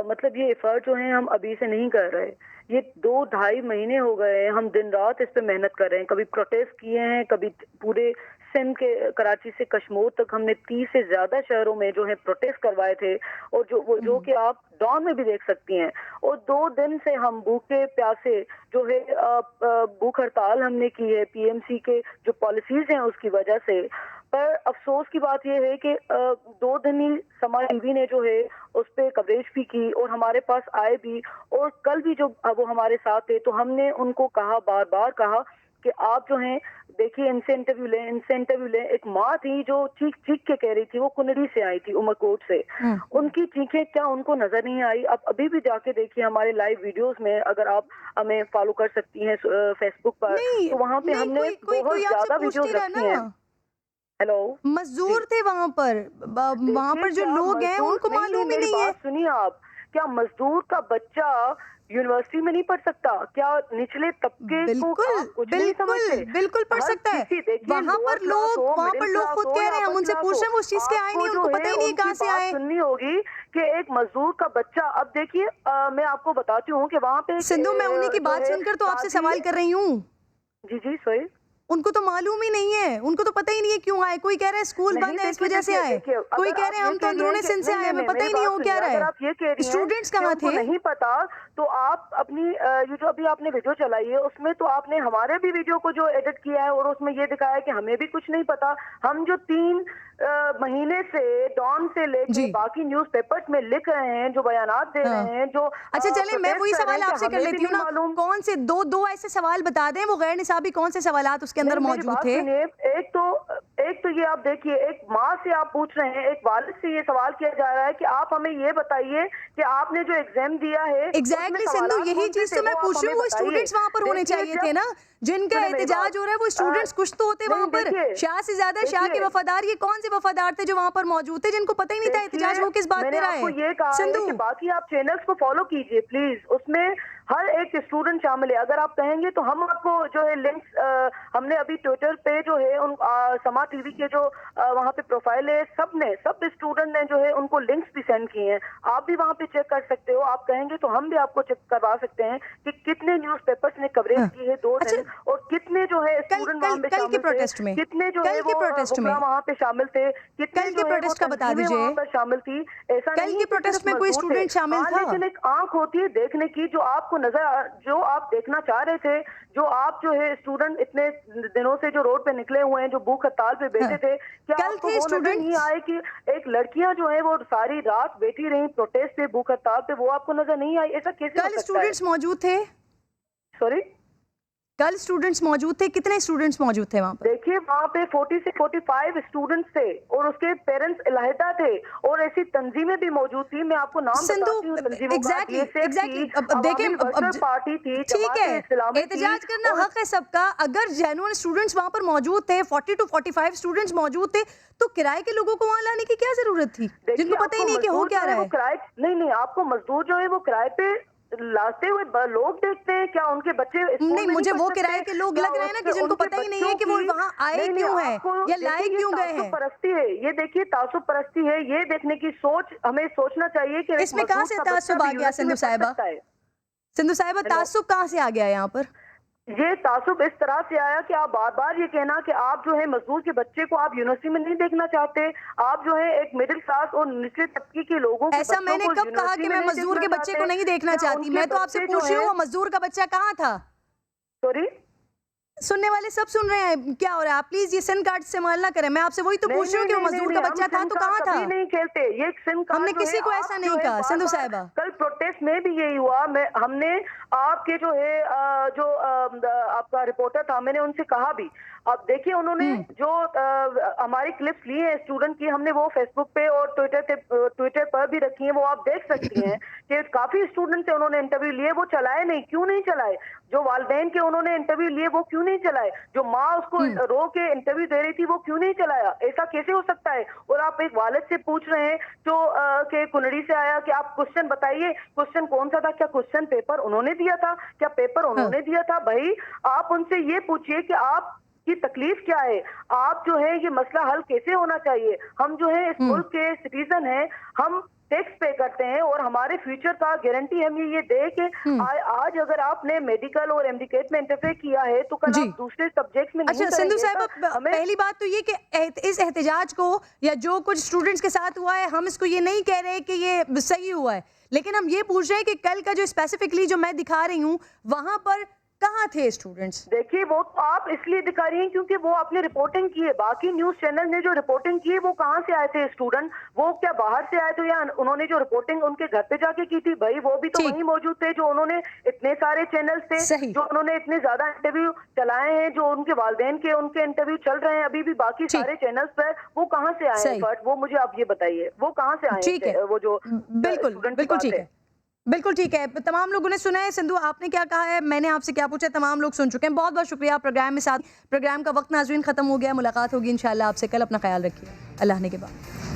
मतलब ये एफर्ट जो है हम अभी से नहीं कर रहे। ये 2-2.5 महीने हो गए हम दिन रात इस पे मेहनत कर रहे हैं। कभी प्रोटेस्ट किए हैं, कभी पूरे सिंध के कराची से कश्मीर तक हमने 30 से ज्यादा शहरों में जो है प्रोटेस्ट करवाए थे, और जो कि आप डॉन में भी देख सकती हैं। और 2 दिन से हम भूखे प्यासे जो है भूख हड़ताल हमने की है पीएमसी के जो पॉलिसीज हैं उसकी वजह से। पर अफसोस की बात यह है कि 2 दिन ही समा टीवी ने जो है उस पर कवरेज भी की और हमारे पास आए भी, और कल भी जो वो हमारे साथ थे तो हमने उनको कहा, बार बार कहा कि आप जो हैं देखिए इनसे इंटरव्यू लें। एक माँ थी जो चीख के कह रही थी, वो कुनड़ी से आई थी, उमरकोट से। उनकी चीखें क्या उनको नजर नहीं आई? आप अभी भी जाके देखिए हमारे लाइव वीडियोस में, अगर आप हमें फॉलो कर सकती हैं फेसबुक पर, तो वहाँ पे हमने बहुत ज्यादा वीडियोस रखी हैं। हेलो, मजदूर थे वहाँ पर जो लोग हैं उनको मालूम ही नहीं है। सुनिए आप, क्या मजदूर का बच्चा यूनिवर्सिटी में नहीं पढ़ सकता? क्या निचले तबके को बिल्कुल पढ़ सकता है। वहाँ पर लोग खुद कह रहे हैं, हम उनसे पूछ रहे हैं, वो उस चीज के आए नहीं, उनको पता ही नहीं कहाँ से आए। सुननी होगी कि एक मजदूर का बच्चा, अब देखिए मैं आपको बताती हूँ कि वहाँ पे सिंधु, मैं उन्हीं की बात सुनकर तो आपसे सवाल कर रही हूँ। जी सही। उनको तो मालूम ही नहीं है, उनको तो पता ही नहीं है क्यों आए। कोई कह रहा है स्कूल बंद है इस वजह से आए, कोई कह रहे हैं हम तो अंदरूनी सिंध से आए, हमें पता ही नहीं हो क्या रहा है। स्टूडेंट्स कहाँ थे? नहीं पता तो आप अपनी ये जो अभी आपने वीडियो चलाई है उसमें तो आपने हमारे भी वीडियो को जो एडिट किया है और उसमें ये दिखाया है कि हमें भी कुछ नहीं पता। हम जो 3 महीने से डॉन से लेकर बाकी न्यूज़पेपर्स में लिख रहे हैं, जो बयानात दे रहे हैं, जो अच्छा चले मैं वही सवाल आपसे कर लेती हूँ ना, कौन से दो ऐसे सवाल बता दें वो गैर निसाबी कौन से सवालात उसके अंदर मौजूद थे? एक तो ये आप देखिए, एक माँ से आप पूछ रहे हैं, एक वालिद से ये सवाल किया जा रहा है कि आप हमें ये बताइए कि आपने जो एग्जाम दिया है एग्जैक्टली सिंधु, यही चीज तो मैं पूछ रही हूँ, वो स्टूडेंट्स वहाँ पर होने चाहिए थे ना, जिनका एहतजाज हो रहा है वो स्टूडेंट्स कुछ तो होते वहाँ पर। शाह से ज्यादा शाह के वफादार ये कौन से वफादार थे जो वहाँ पर मौजूद थे, जिनको पता ही नहीं था एहतजाज वो किस बात पे रहा है। ये कहा है कि बाकी आप चैनल्स को फॉलो कीजिए प्लीज, उसमें हर एक स्टूडेंट शामिल है। अगर आप कहेंगे तो हम आपको जो है लिंक्स, हमने अभी ट्विटर पे जो है उन समा टीवी के जो वहाँ पे प्रोफाइल है, सब स्टूडेंट ने जो है उनको लिंक्स भी सेंड किए हैं, आप भी वहाँ पे चेक कर सकते हो। आप कहेंगे तो हम भी आपको चेक करवा सकते हैं कि कितने न्यूज़पेपर्स ने कवरेज की है 2 दिन, और कितने जो है स्टूडेंट वहाँ पे शामिल थे, कितने जो है वो वहाँ पे शामिल थे, कितने कल के प्रोटेस्ट का बता दीजिए, वहाँ पर शामिल थी। ऐसा कल के प्रोटेस्ट में कोई स्टूडेंट शामिल था? लेकिन एक आंख होती है देखने की, जो आपको जो आप देखना चाह रहे थे, जो आप जो है स्टूडेंट इतने दिनों से जो रोड पे निकले हुए हैं, जो भूख हड़ताल पे बैठे थे, क्या आपको वो नजर नहीं आए कि एक लड़कियां जो है वो सारी रात बैठी रही प्रोटेस्ट पे, भूख हड़ताल पे, वो आपको नजर नहीं आई? ऐसा कैसे हो सकता है? कल स्टूडेंट्स मौजूद थे? सॉरी, कल स्टूडेंट्स मौजूद थे? कितने स्टूडेंट्स मौजूद थे वहाँ पर? देखिए वहाँ पे 40 से 45 स्टूडेंट्स थे और उसके पेरेंट्स अलहदा थे, और ऐसी तंजीमें भी मौजूद थी। मैं आपको नाम बताती हूँ तंजीमों का। एग्जैक्टली अब देखिए, पार्टी थी, ठीक है, एहतजाज करना हक है सबका। अगर जेन्युइन स्टूडेंट्स वहाँ पर मौजूद थे, 40 to 45 स्टूडेंट्स मौजूद थे, तो किराए के लोगों को वहाँ लाने की क्या जरूरत थी, जिनको पता ही नहीं कि हो क्या रहा है? नहीं, आपको मजदूर जो है वो किराए पे लाते हुए लोग देखते हैं क्या? उनके बच्चे नहीं, मुझे वो किराए के लोग लग रहे हैं ना कि जिनको पता ही नहीं है कि वो वहाँ आए क्यों है या लाए क्यों गए हैं। परस्ती है ये, देखिए तासुब परस्ती है ये, देखने की सोच हमें सोचना चाहिए कि इसमें कहाँ से तासुब आ गया सिंधु साहिबा? सिंधु साहिबा, तासुब कहाँ से आ गया यहाँ पर? ये तासुब इस तरह से आया कि आप बार बार ये कहना कि आप जो है मजदूर के बच्चे को आप यूनिवर्सिटी में नहीं देखना चाहते, आप जो है एक मिडिल क्लास और निचले तबके के लोगों के ऐसा मैंने कब कहा कि मैं मजदूर के बच्चे को नहीं देखना चाहती? मैं तो आपसे पूछ रही हूँ मजदूर का बच्चा कहाँ था? सॉरी, सुनने वाले सब सुन रहे हैं, क्या हो रहा है? आप प्लीज ये सिम कार्ड इस्तेमाल ना करें। मैं आपसे वही तो पूछ रही हूँ कि वो मजदूर का बच्चा था तो कहाँ था? नहीं खेलते ये सिम कार्ड, हमने किसी को ऐसा नहीं कहा सिंधु साहिबा। कल प्रोटेस्ट में भी यही हुआ। हमने आपके जो है जो आपका रिपोर्टर था, मैंने उनसे कहा भी। अब देखिए उन्होंने जो हमारी क्लिप्स ली है स्टूडेंट की, हमने वो फेसबुक पे और ट्विटर पर भी रखी है, वो आप देख सकती हैं कि काफी स्टूडेंट से उन्होंने इंटरव्यू लिए, वो चलाए नहीं। क्यों नहीं चलाए? जो वालिदैन के उन्होंने इंटरव्यू लिए वो क्यों नहीं चलाए? जो माँ उसको रो के इंटरव्यू दे रही थी वो क्यों नहीं चलाया? ऐसा कैसे हो सकता है? और आप एक वालिद से पूछ रहे हैं जो के कुनड़ी से आया कि आप क्वेश्चन बताइए, क्वेश्चन कौन सा था? क्या क्वेश्चन पेपर उन्होंने दिया था? क्या पेपर उन्होंने दिया था? भाई आप उनसे ये पूछिए कि आप की तकलीफ क्या है, आप जो है ये मसला हल कैसे होना चाहिए। हम जो है इस मुल्क के सिटीजन हैं, हम टैक्स पे करते हैं और हमारे फ्यूचर का गारंटी हम ये दे कि आज अगर आपने मेडिकल और एमडीकेट में इंटरफेयर किया है तो कल आप दूसरे सब्जेक्ट में नहीं। अच्छा सिंधु साहिबा, पहली बात तो ये कि इस एहतजाज को या जो कुछ स्टूडेंट्स के साथ हुआ है, हम इसको ये नहीं कह रहे कि ये सही हुआ है, लेकिन हम ये पूछ रहे हैं कि कल का जो स्पेसिफिकली जो मैं दिखा रही हूँ वहां पर कहाँ थे स्टूडेंट्स? देखिए वो आप इसलिए दिखा रही हैं क्योंकि वो आपने रिपोर्टिंग की है, बाकी न्यूज चैनल ने जो रिपोर्टिंग की है वो कहाँ से आए थे स्टूडेंट? वो क्या बाहर से आए थे या उन्होंने जो रिपोर्टिंग उनके घर पे जाके की थी? भाई वो भी तो वहीं मौजूद थे जो उन्होंने इतने सारे चैनल्स थे, जो उन्होंने इतने ज्यादा इंटरव्यू चलाए हैं, जो उनके वालिदैन के उनके इंटरव्यू चल रहे हैं अभी भी बाकी सारे चैनल्स पर, वो कहाँ से आए हैं? वो मुझे आप ये बताइए, वो कहाँ से आए हैं? वो जो बिल्कुल ठीक है, बिल्कुल ठीक है। तमाम लोगों ने सुना है। सिंधु आपने क्या कहा है, मैंने आपसे क्या पूछा, तमाम लोग सुन चुके हैं। बहुत बहुत शुक्रिया प्रोग्राम में साथ। प्रोग्राम का वक्त नाज़रीन ख़त्म हो गया, मुलाकात होगी इंशाल्लाह आपसे कल। अपना ख्याल रखिए, अल्लाह ने के बाद।